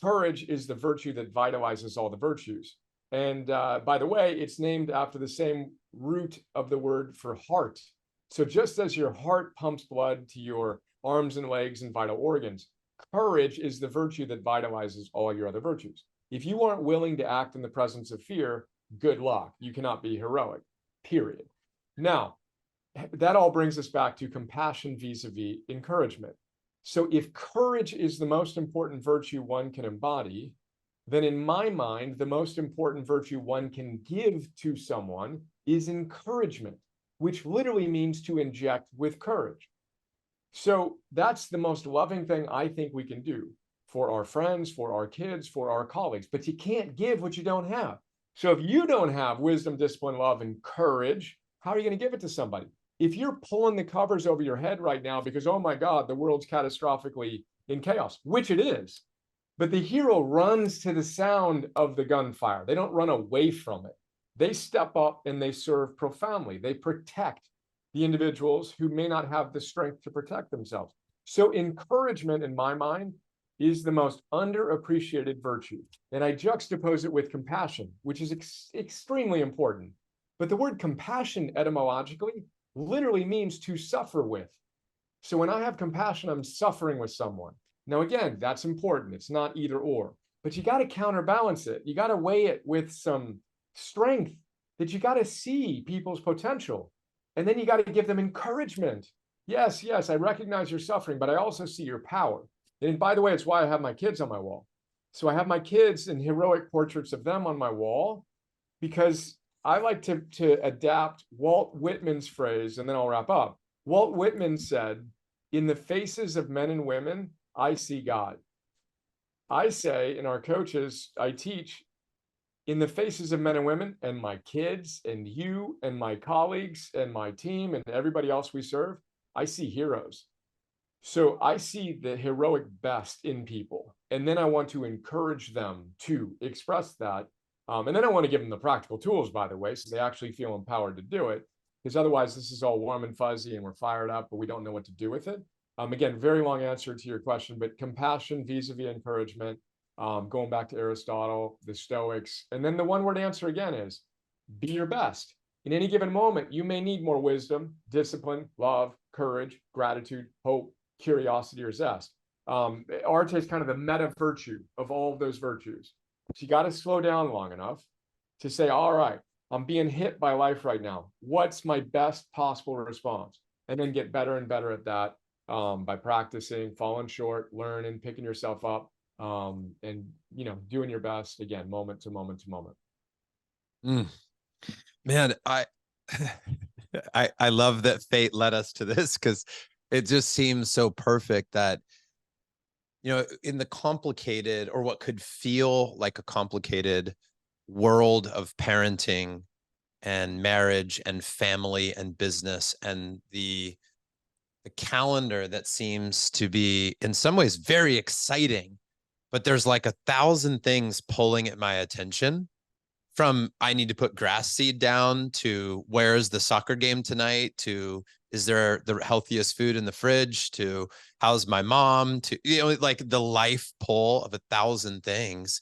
Speaker 1: Courage is the virtue that vitalizes all the virtues. And by the way, it's named after the same root of the word for heart. So just as your heart pumps blood to your arms and legs and vital organs, courage is the virtue that vitalizes all your other virtues. If you aren't willing to act in the presence of fear, good luck. You cannot be heroic, period. Now, that all brings us back to compassion vis-a-vis encouragement. So if courage is the most important virtue one can embody, then in my mind, the most important virtue one can give to someone is encouragement, which literally means to inject with courage. So that's the most loving thing I think we can do for our friends, for our kids, for our colleagues. But you can't give what you don't have. So if you don't have wisdom, discipline, love, and courage, how are you going to give it to somebody? if you're pulling the covers over your head right now because, oh my God, the world's catastrophically in chaos, which it is, but the hero runs to the sound of the gunfire. They don't run away from it. They step up and they serve profoundly. They protect the individuals who may not have the strength to protect themselves. So encouragement, in my mind, is the most underappreciated virtue. And I juxtapose it with compassion, which is extremely important. But the word compassion etymologically literally means to suffer with. So when I have compassion, I'm suffering with someone. Now, again, that's important. It's not either or, but you got to counterbalance it. You got to weigh it with some strength, that you got to see people's potential. And then you got to give them encouragement. Yes, yes, I recognize your suffering, but I also see your power. And by the way, it's why I have my kids on my wall. So I have my kids and heroic portraits of them on my wall, because I like to adapt Walt Whitman's phrase, and then I'll wrap up. Walt Whitman said, in the faces of men and women, I see God. I say in our coaches, I teach, in the faces of men and women and my kids and you and my colleagues and my team and everybody else we serve, I see heroes. So I see the heroic best in people. And then I want to encourage them to express that. And then I want to give them the practical tools, by the way, so they actually feel empowered to do it. Because otherwise, this is all warm and fuzzy and we're fired up, but we don't know what to do with it. Again, very long answer to your question, but compassion vis-a-vis encouragement, going back to Aristotle, the Stoics. And then the one word answer again is be your best. In any given moment, you may need more wisdom, discipline, love, courage, gratitude, hope, curiosity, or zest. Arete is kind of the meta virtue of all of those virtues. So you got to slow down long enough to say, all right, I'm being hit by life right now. What's my best possible response? And then get better and better at that by practicing, falling short, learning, picking yourself up, and doing your best again, moment to moment to moment.
Speaker 2: Man, I love that fate led us to this, because it just seems so perfect that, in the complicated, or what could feel like a complicated world of parenting and marriage and family and business, and the calendar that seems to be in some ways very exciting, but there's like 1,000 things pulling at my attention, from I need to put grass seed down, to where's the soccer game tonight, to is there the healthiest food in the fridge, to how's my mom, to like the life pull of 1,000 things.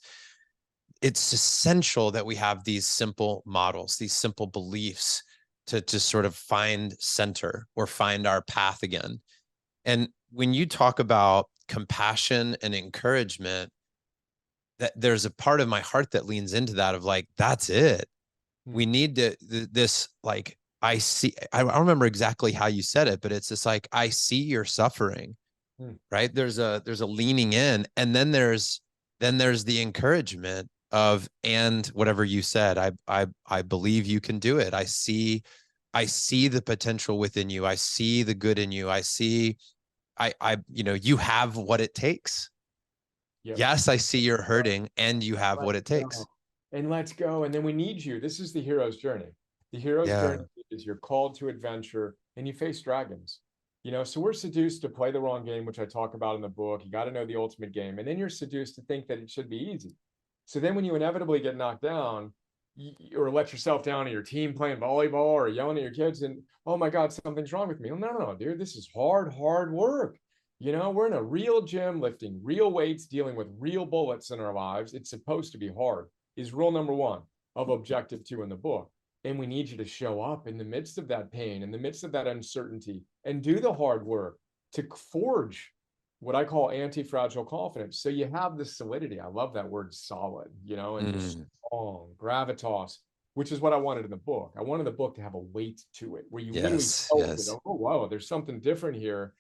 Speaker 2: It's essential that we have these simple models, these simple beliefs, to sort of find center or find our path again. And when you talk about compassion and encouragement, that there's a part of my heart that leans into that, of like, that's it. We need to, this, like, I don't remember exactly how you said it, but it's just like, I see your suffering, right? There's a leaning in, and then there's the encouragement of, and whatever you said, I believe you can do it. I see the potential within you. I see the good in you. I see, you have what it takes. Yep. Yes, I see you're hurting, and you have what it takes.
Speaker 1: And let's go. And then we need you. This is the hero's journey. The hero's journey is you're called to adventure and you face dragons. So we're seduced to play the wrong game, which I talk about in the book. You got to know the ultimate game. And then you're seduced to think that it should be easy. So then when you inevitably get knocked down, or let yourself down at your team playing volleyball, or yelling at your kids, and, oh my God, something's wrong with me. No, dude, this is hard work. We're in a real gym, lifting real weights, dealing with real bullets in our lives. It's supposed to be hard, is rule number 1 of objective 2 in the book. And we need you to show up in the midst of that pain, in the midst of that uncertainty, and do the hard work to forge what I call anti-fragile confidence. So you have the solidity. I love that word, solid, and strong, gravitas, which is what I wanted in the book. I wanted the book to have a weight to it, where you literally felt it. Oh, wow, there's something different here.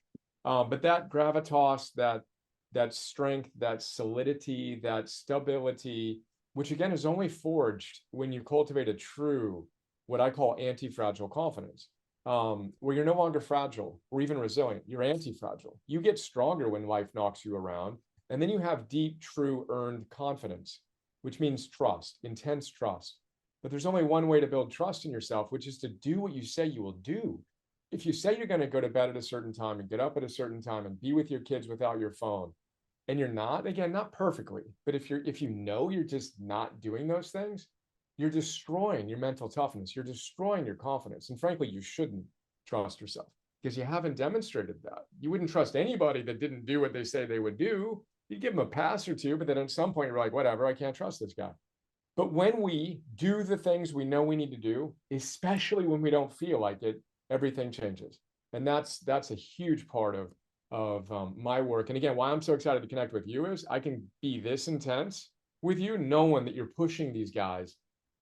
Speaker 1: But that gravitas, that strength, that solidity, that stability, which again is only forged when you cultivate a true, what I call anti-fragile confidence, where you're no longer fragile or even resilient. You're anti-fragile. You get stronger when life knocks you around. And then you have deep, true, earned confidence, which means trust, intense trust. But there's only one way to build trust in yourself, which is to do what you say you will do. if you say you're going to go to bed at a certain time and get up at a certain time and be with your kids without your phone, and you're not, again, not perfectly, but if you know you're just not doing those things, you're destroying your mental toughness, you're destroying your confidence. And frankly, you shouldn't trust yourself because you haven't demonstrated that. You wouldn't trust anybody that didn't do what they say they would do. You'd give them a pass or two, but then at some point you're like, whatever, I can't trust this guy. But when we do the things we know we need to do, especially when we don't feel like it, everything changes. And that's a huge part of my work. And again, why I'm so excited to connect with you is I can be this intense with you, knowing that you're pushing these guys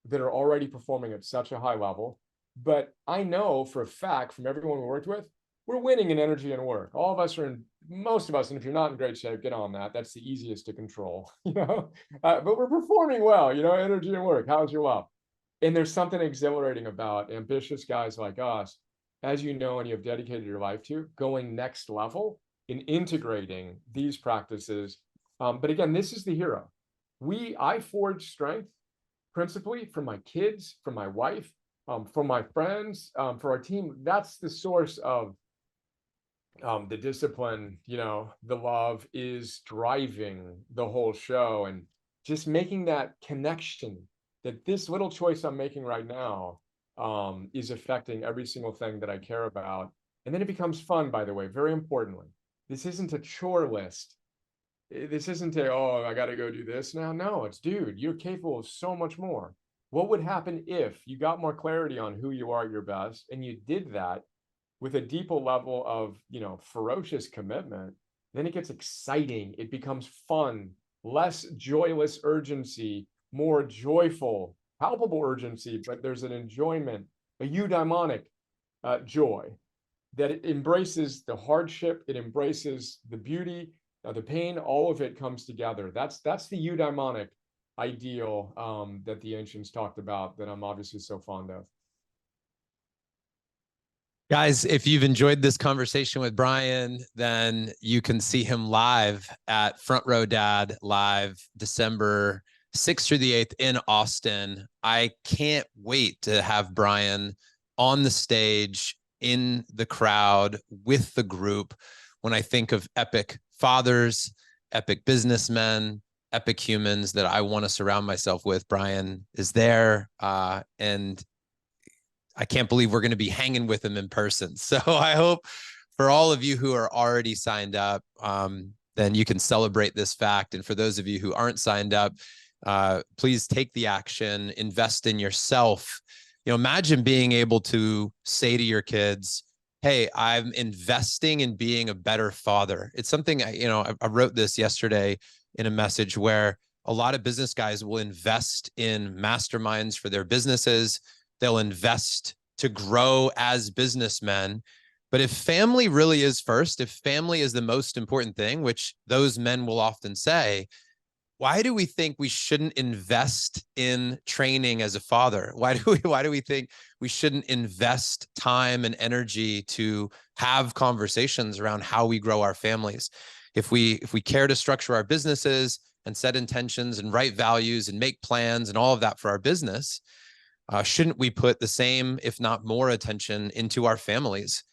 Speaker 1: that are already performing at such a high level. But I know for a fact from everyone we worked with, we're winning in energy and work. All of us are in, most of us, and if you're not in great shape, get on that. That's the easiest to control, but we're performing well, energy and work. How's your well? And there's something exhilarating about ambitious guys like us, as you know, and you have dedicated your life to, going next level in integrating these practices. But again, this is the hero. I forge strength principally from my kids, from my wife, from my friends, for our team. That's the source of the discipline, the love is driving the whole show, and just making that connection that this little choice I'm making right now is affecting every single thing that I care about. And then it becomes fun, by the way, very importantly. This isn't a chore list. This isn't oh, I got to go do this now. No, it's, dude, you're capable of so much more. What would happen if you got more clarity on who you are at your best and you did that with a deeper level of, ferocious commitment? Then it gets exciting. It becomes fun, less joyless urgency, more joyful, palpable urgency, but there's an enjoyment, a eudaimonic joy that it embraces the hardship, it embraces the beauty, the pain, all of it comes together. That's the eudaimonic ideal that the ancients talked about, that I'm obviously so fond of.
Speaker 2: Guys, if you've enjoyed this conversation with Brian, then you can see him live at Front Row Dad Live, December 6th through the 8th in Austin. I can't wait to have Brian on the stage, in the crowd, with the group. When I think of epic fathers, epic businessmen, epic humans that I want to surround myself with, Brian is there. And I can't believe we're going to be hanging with him in person. So I hope for all of you who are already signed up, then you can celebrate this fact. And for those of you who aren't signed up, please take the action, invest in yourself. Imagine being able to say to your kids, hey, I'm investing in being a better father. It's something, I wrote this yesterday in a message where a lot of business guys will invest in masterminds for their businesses. They'll invest to grow as businessmen. But if family really is first, if family is the most important thing, which those men will often say, why do we think we shouldn't invest in training as a father? Why do we think we shouldn't invest time and energy to have conversations around how we grow our families? If we care to structure our businesses and set intentions and write values and make plans and all of that for our business, shouldn't we put the same, if not more, attention into our families?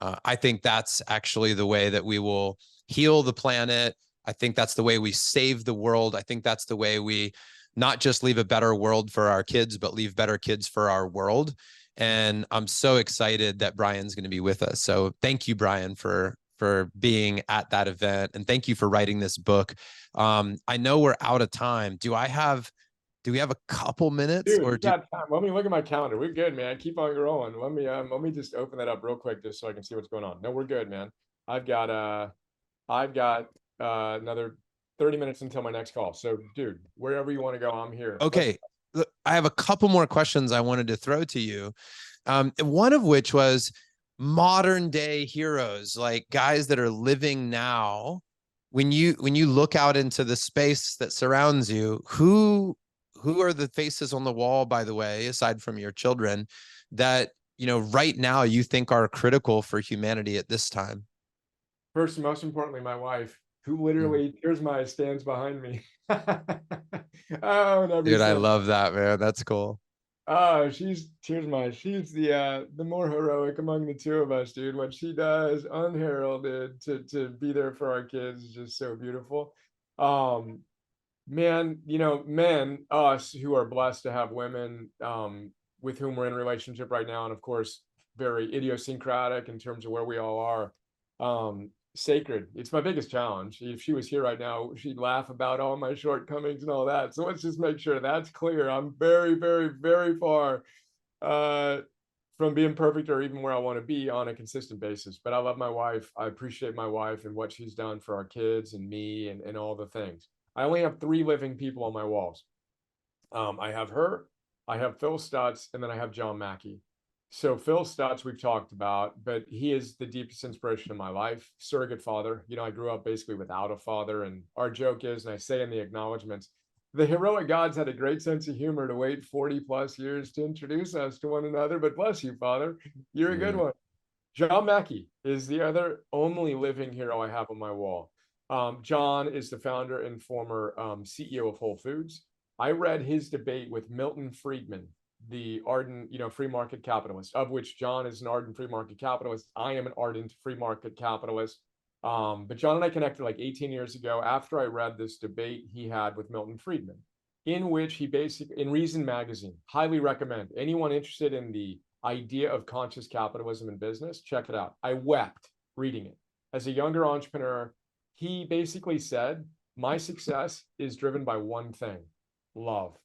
Speaker 2: I think that's actually the way that we will heal the planet. I think that's the way we save the world. I think that's the way we not just leave a better world for our kids, but leave better kids for our world. And I'm so excited that Brian's going to be with us. So thank you, Brian, for being at that event. And thank you for writing this book. I know we're out of time. Do we have a couple minutes?
Speaker 1: Dude,
Speaker 2: Or
Speaker 1: got time. Let me look at my calendar. We're good, man. Keep on rolling. Let me just open that up real quick just so I can see what's going on. No, we're good, man. I've got another 30 minutes until my next call. So, dude, wherever you want to go, I'm here.
Speaker 2: Okay. Look, I have a couple more questions I wanted to throw to you. One of which was modern day heroes, like guys that are living now. When you look out into the space that surrounds you, who are the faces on the wall, by the way, aside from your children, that, right now you think are critical for humanity at this time?
Speaker 1: First and most importantly, my wife, who literally, stands behind me. Oh, and every
Speaker 2: Dude, I
Speaker 1: step.
Speaker 2: love that, man. That's cool.
Speaker 1: she's the more heroic among the two of us, dude. What she does unheralded to be there for our kids is just so beautiful. Um, Man, men, us who are blessed to have women with whom we're in a relationship right now, and of course, very idiosyncratic in terms of where we all are, sacred. It's my biggest challenge. If she was here right now, she'd laugh about all my shortcomings and all that. So let's just make sure that's clear. I'm very, very, very far uh, from being perfect or even where I want to be on a consistent basis. But I love my wife. I appreciate my wife and what she's done for our kids and me and all the things. I only have 3 living people on my walls. I have her, I have Phil Stutz, and then I have John Mackey. So Phil Stutz, we've talked about, but he is the deepest inspiration in my life. Surrogate father. I grew up basically without a father, and our joke is, and I say in the acknowledgments, the heroic gods had a great sense of humor to wait 40 plus years to introduce us to one another. But bless you, father, you're a good one. John Mackey is the other only living hero I have on my wall. John is the founder and former CEO of Whole Foods. I read his debate with Milton Friedman, the ardent, free market capitalist, of which John is an ardent free market capitalist. I am an ardent free market capitalist. But John and I connected like 18 years ago after I read this debate he had with Milton Friedman, in which he basically, in Reason Magazine, highly recommend anyone interested in the idea of conscious capitalism in business, check it out. I wept reading it. As a younger entrepreneur, he basically said, my success is driven by one thing, love.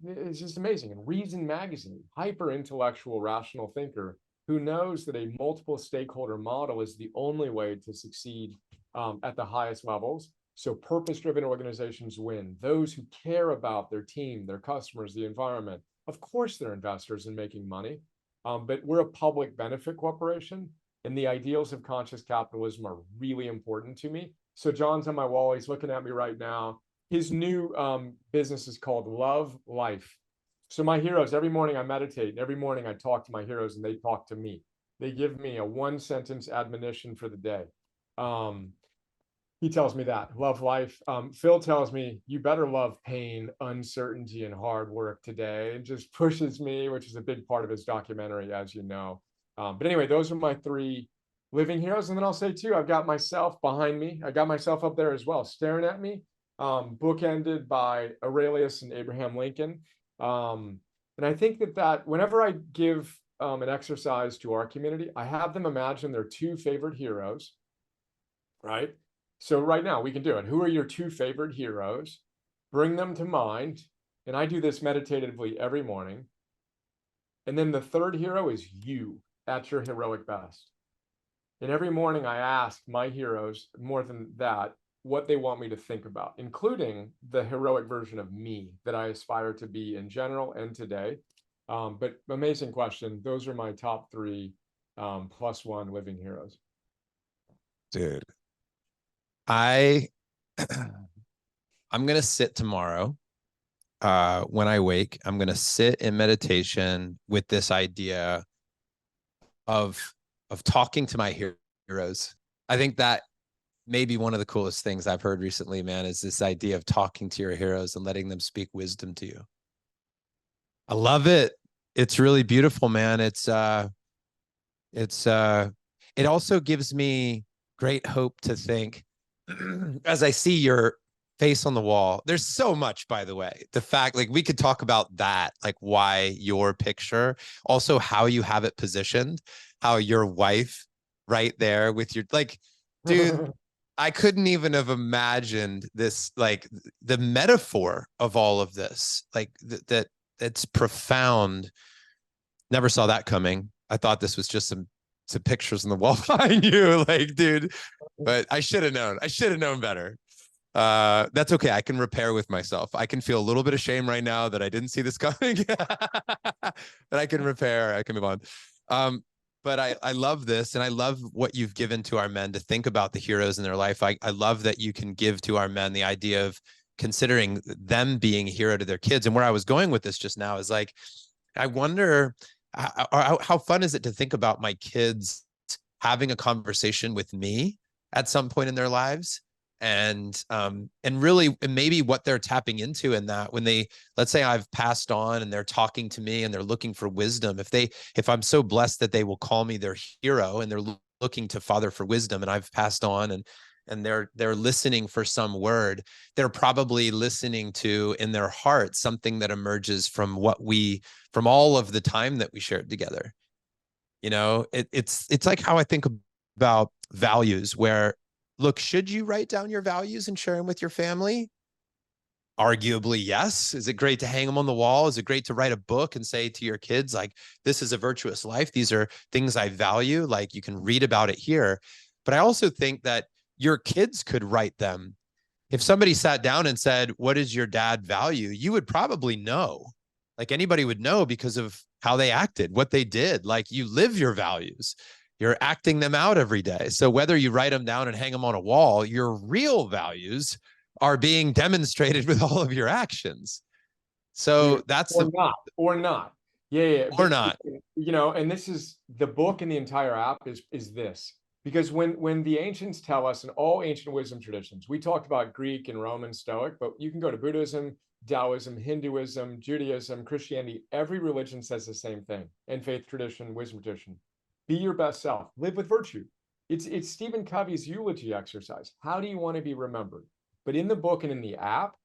Speaker 1: It's just amazing. And Reason Magazine, hyper intellectual, rational thinker who knows that a multiple stakeholder model is the only way to succeed at the highest levels. So purpose-driven organizations win. Those who care about their team, their customers, the environment, of course they're investors in making money, but we're a public benefit corporation, and the ideals of conscious capitalism are really important to me. So John's on my wall. He's looking at me right now. His new business is called Love Life. So my heroes, every morning I meditate, and every morning I talk to my heroes and they talk to me. They give me a 1-sentence admonition for the day. He tells me that, love life. Phil tells me, you better love pain, uncertainty, and hard work today. It just pushes me, which is a big part of his documentary, as you know. But anyway, those are my 3 living heroes. And then I'll say too, I've got myself behind me. I got myself up there as well, staring at me, bookended by Aurelius and Abraham Lincoln. And I think that whenever I give an exercise to our community, I have them imagine their 2 favorite heroes, right? So right now we can do it. Who are your 2 favorite heroes? Bring them to mind. And I do this meditatively every morning. And then the 3rd hero is you at your heroic best. And every morning I ask my heroes, more than that, what they want me to think about, including the heroic version of me that I aspire to be in general and today. But amazing question. Those are my top 3 +1 living heroes.
Speaker 2: Dude, I'm gonna sit tomorrow. When I wake, I'm gonna sit in meditation with this idea of talking to my heroes. I think that maybe one of the coolest things I've heard recently, man, is this idea of talking to your heroes and letting them speak wisdom to you. I love it. It's really beautiful, man. It also gives me great hope to think as I see your face on the wall. There's so much, by the way. The fact, like, we could talk about that, like why your picture, also how you have it positioned, how your wife right there with your, like, dude, I couldn't even have imagined this, like the metaphor of all of this, like that it's profound. Never saw that coming. I thought this was just some pictures on the wall behind you, like, dude. But I should have known. I should have known better. That's okay. I can repair with myself. I can feel a little bit of shame right now that I didn't see this coming. But I can repair. I can move on. But I love this, and I love what you've given to our men to think about the heroes in their life. I love that you can give to our men the idea of considering them being a hero to their kids. And where I was going with this just now is like, I wonder how fun is it to think about my kids having a conversation with me at some point in their lives And really maybe what they're tapping into in that, when they, let's say I've passed on and they're talking to me and they're looking for wisdom, if I'm so blessed that they will call me their hero and they're looking to Father for wisdom, and I've passed on, and they're listening for some word, they're probably listening to in their heart something that emerges from from all of the time that we shared together. It's like how I think about values, where, look, should you write down your values and share them with your family? Arguably, yes. Is it great to hang them on the wall? Is it great to write a book and say to your kids, like, this is a virtuous life, these are things I value, like, you can read about it here? But I also think that your kids could write them. If somebody sat down and said, what does your dad value? You would probably know. Like, anybody would know because of how they acted, what they did. Like, you live your values. You're acting them out every day. So whether you write them down and hang them on a wall, your real values are being demonstrated with all of your actions. So that's
Speaker 1: or not. Yeah.
Speaker 2: Or not.
Speaker 1: And this is the book, and the entire app is this. Because when the ancients tell us, in all ancient wisdom traditions, we talked about Greek and Roman Stoic, but you can go to Buddhism, Taoism, Hinduism, Judaism, Christianity. Every religion says the same thing. And faith tradition, wisdom tradition: be your best self, live with virtue. It's Stephen Covey's eulogy exercise. How do you want to be remembered? But in the book and in the app,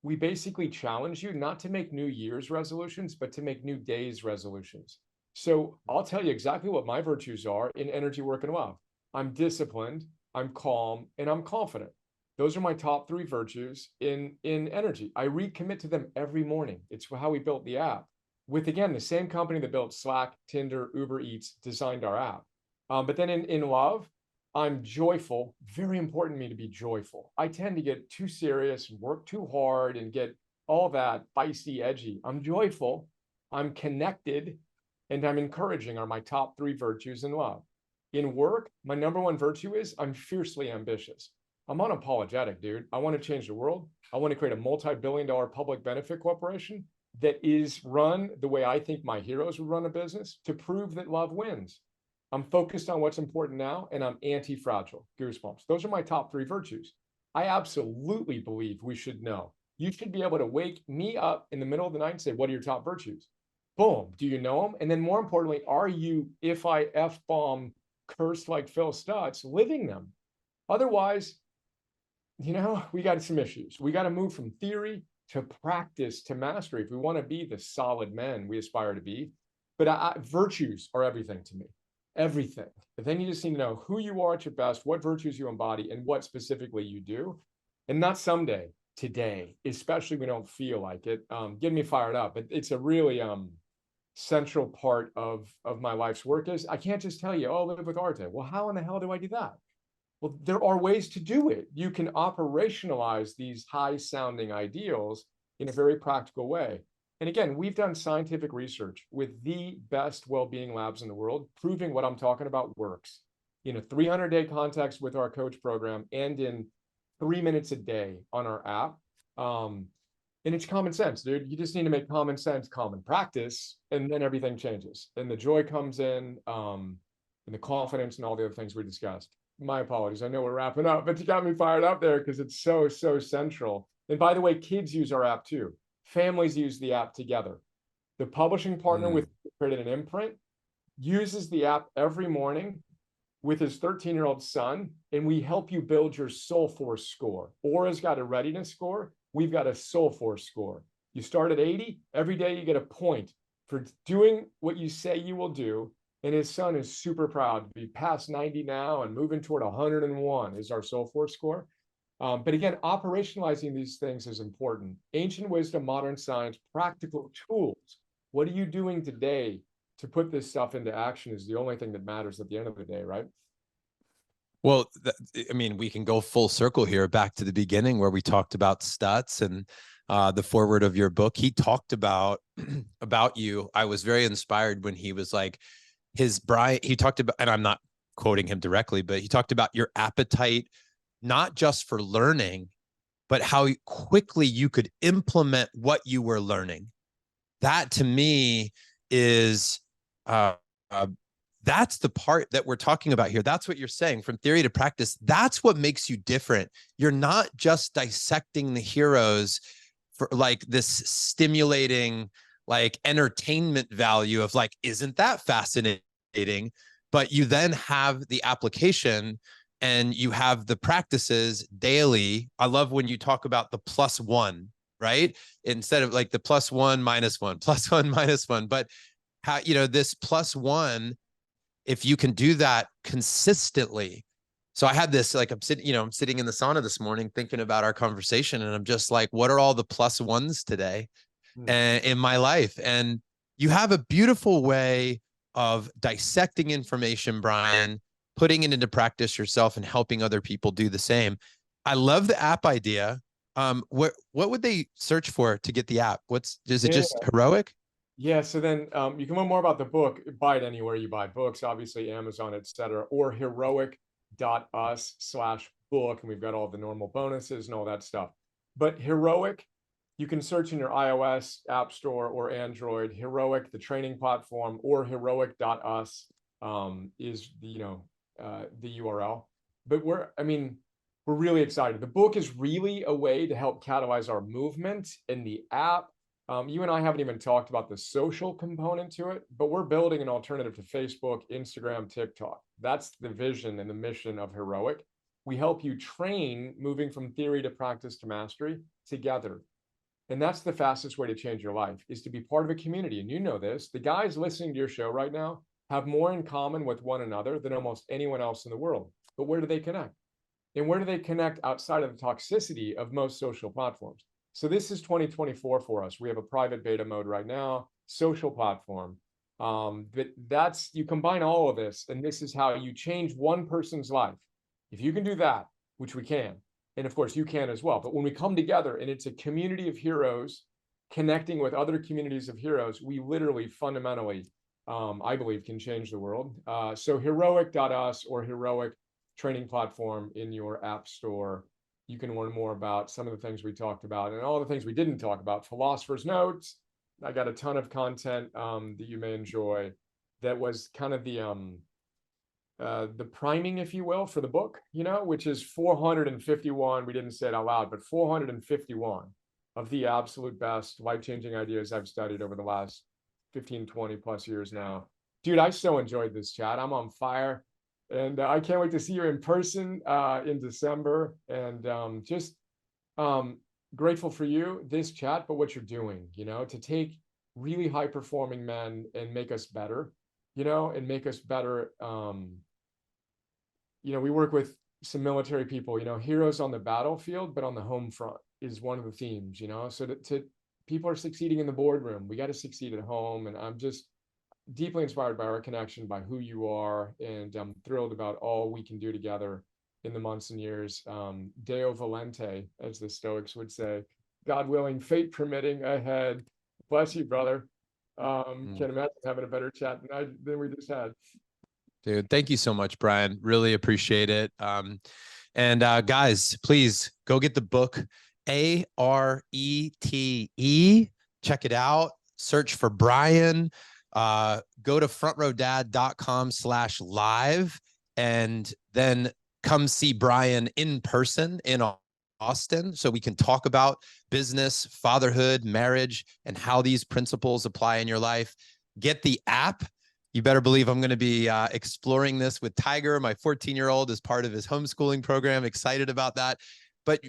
Speaker 1: we basically challenge you not to make New Year's resolutions, but to make new days resolutions. So I'll tell you exactly what my virtues are in energy, work, and love. I'm disciplined, I'm calm, and I'm confident. Those are my top 3 virtues in energy. I recommit to them every morning. It's how we built the app, with, again, the same company that built Slack, Tinder, Uber Eats designed our app. But then in love, I'm joyful. Very important to me to be joyful. I tend to get too serious and work too hard and get all that feisty, edgy. I'm joyful, I'm connected, and I'm encouraging are my top 3 virtues in love. In work, my number 1 virtue is I'm fiercely ambitious. I'm unapologetic, dude. I want to change the world. I want to create a multi-billion-dollar public benefit corporation that is run the way I think my heroes would run a business, to prove that love wins. I'm focused on what's important now, and I'm anti-fragile. Goosebumps. Those are my top 3 virtues. I absolutely believe we should know. You should be able to wake me up in the middle of the night and say, what are your top virtues? Boom. Do you know them? And then, more importantly, are you, if I F-bomb cursed like Phil Stutz, living them? Otherwise, we got some issues. We got to move from theory to practice to mastery if we want to be the solid men we aspire to be. But virtues are everything to me. Everything. But then you just need to know who you are at your best, what virtues you embody, and what specifically you do. And not someday, today, especially when we don't feel like it. Getting me fired up. But it's a really central part of my life's work. Is I can't just tell you, oh, live with Arete. Well, how in the hell do I do that? Well, there are ways to do it. You can operationalize these high-sounding ideals in a very practical way. And again, we've done scientific research with the best well-being labs in the world, proving what I'm talking about works. 300-day context with our coach program, and in 3 minutes a day on our app. And it's common sense, dude. You just need to make common sense common practice, and then everything changes. And the joy comes in, and the confidence, and all the other things we discussed. My apologies. I know we're wrapping up, but you got me fired up there because it's so central. And by the way, kids use our app too. Families use the app together. The publishing partner with created an imprint uses the app every morning with his 13-year-old son, and we help you build your Soul Force score. Aura's got a readiness score. We've got a Soul Force score. You start at 80. Every day you get a point for doing what you say you will do. And his son is super proud to be past 90 now and moving toward 101 is our Soul Force score. But again, operationalizing these things is important. Ancient wisdom, modern science, practical tools. What are you doing today to put this stuff into action is the only thing that matters at the end of the day, right?
Speaker 2: Well, we can go full circle here back to the beginning where we talked about Stutz and the foreword of your book. He talked about you. I was very inspired when he was like, he talked about, and I'm not quoting him directly, but he talked about your appetite, not just for learning, but how quickly you could implement what you were learning. That to me is That's the part that we're talking about here. That's what you're saying, from theory to practice. That's what makes you different. You're not just dissecting the heroes for like this stimulating, like entertainment value of like, isn't that fascinating? But you then have the application and you have the practices daily. I love when you talk about the +1, right? Instead of like the +1 -1, +1 -1. But how, this +1, if you can do that consistently. So I had this, like, I'm sitting in the sauna this morning thinking about our conversation, and I'm just like, what are all the +1s today in my life? And you have a beautiful way of dissecting information, Brian, putting it into practice yourself and helping other people do the same. I love the app idea. What would they search for to get the app? Is it just Heroic?
Speaker 1: Yeah, so then you can learn more about the book, buy it anywhere you buy books, obviously Amazon, etc., or heroic.us/book, and we've got all the normal bonuses and all that stuff. But Heroic, you can search in your iOS App Store or Android, Heroic, the training platform, or heroic.us is the URL. But we're really excited. The book is really a way to help catalyze our movement, in the app. You and I haven't even talked about the social component to it, but we're building an alternative to Facebook, Instagram, TikTok. That's the vision and the mission of Heroic. We help you train moving from theory to practice to mastery together. And that's the fastest way to change your life, is to be part of a community. And you know this, the guys listening to your show right now have more in common with one another than almost anyone else in the world. But where do they connect? And where do they connect outside of the toxicity of most social platforms? So this is 2024 for us. We have a private beta mode right now, social platform. But you combine all of this, and this is how you change one person's life. If you can do that, which we can, and of course you can as well. But when we come together and it's a community of heroes connecting with other communities of heroes, we literally fundamentally, I believe, can change the world. So heroic.us or Heroic training platform in your app store. You can learn more about some of the things we talked about and all the things we didn't talk about. Philosopher's Notes. I got a ton of content that you may enjoy. That was kind of the priming, if you will, for the book, which is 451. We didn't say it out loud, but 451 of the absolute best life-changing ideas I've studied over the last 15, 20 plus years now. Dude, I so enjoyed this chat. I'm on fire. And I can't wait to see you in person in December. And just grateful for you, this chat, but what you're doing, to take really high performing men and make us better, and make us better. We work with some military people, heroes on the battlefield, but on the home front is one of the themes, so to people are succeeding in the boardroom. We got to succeed at home. And I'm just deeply inspired by our connection, by who you are, and I'm thrilled about all we can do together in the months and years. Deo volente, as the Stoics would say, God willing, fate permitting, ahead. Bless you, brother. Can't imagine having a better chat than we just had.
Speaker 2: Dude, thank you so much, Brian. Really appreciate it. And guys, please go get the book, Arete. Check it out. Search for Brian. Go to frontrowdad.com/live and then come see Brian in person in Austin so we can talk about business, fatherhood, marriage, and how these principles apply in your life. Get the app. You better believe I'm going to be exploring this with Tiger, my 14-year-old, as part of his homeschooling program. Excited about that. But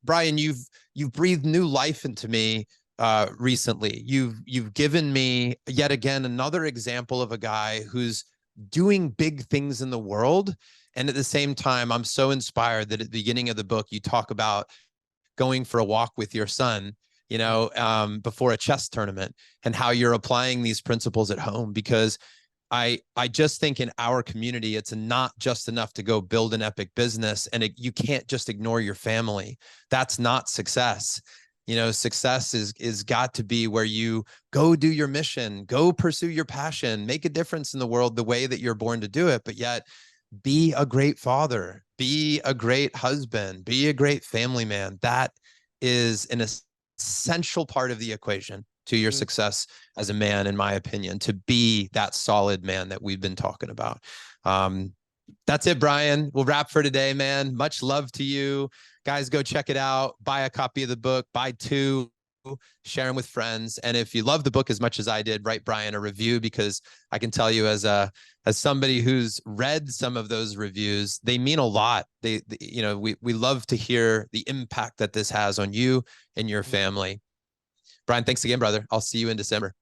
Speaker 2: Brian, you've breathed new life into me recently. You've given me yet again another example of a guy who's doing big things in the world. And at the same time, I'm so inspired that at the beginning of the book, you talk about going for a walk with your son, before a chess tournament, and how you're applying these principles at home. Because I just think in our community, it's not just enough to go build an epic business, and you can't just ignore your family. That's not success. Success is got to be where you go do your mission, go pursue your passion, make a difference in the world the way that you're born to do it, but yet be a great father, be a great husband, be a great family man. That is an essential part of the equation. to your
Speaker 1: Mm.
Speaker 2: success as a man, in my opinion, to be that solid man that we've been talking about. That's it, Brian. We'll wrap for today, man. Much love to you. Guys, go check it out. Buy a copy of the book. Buy 2. Share them with friends. And if you love the book as much as I did, write Brian a review, because I can tell you, as somebody who's read some of those reviews, they mean a lot. We love to hear the impact that this has on you and your family. Brian, thanks again, brother. I'll see you in December.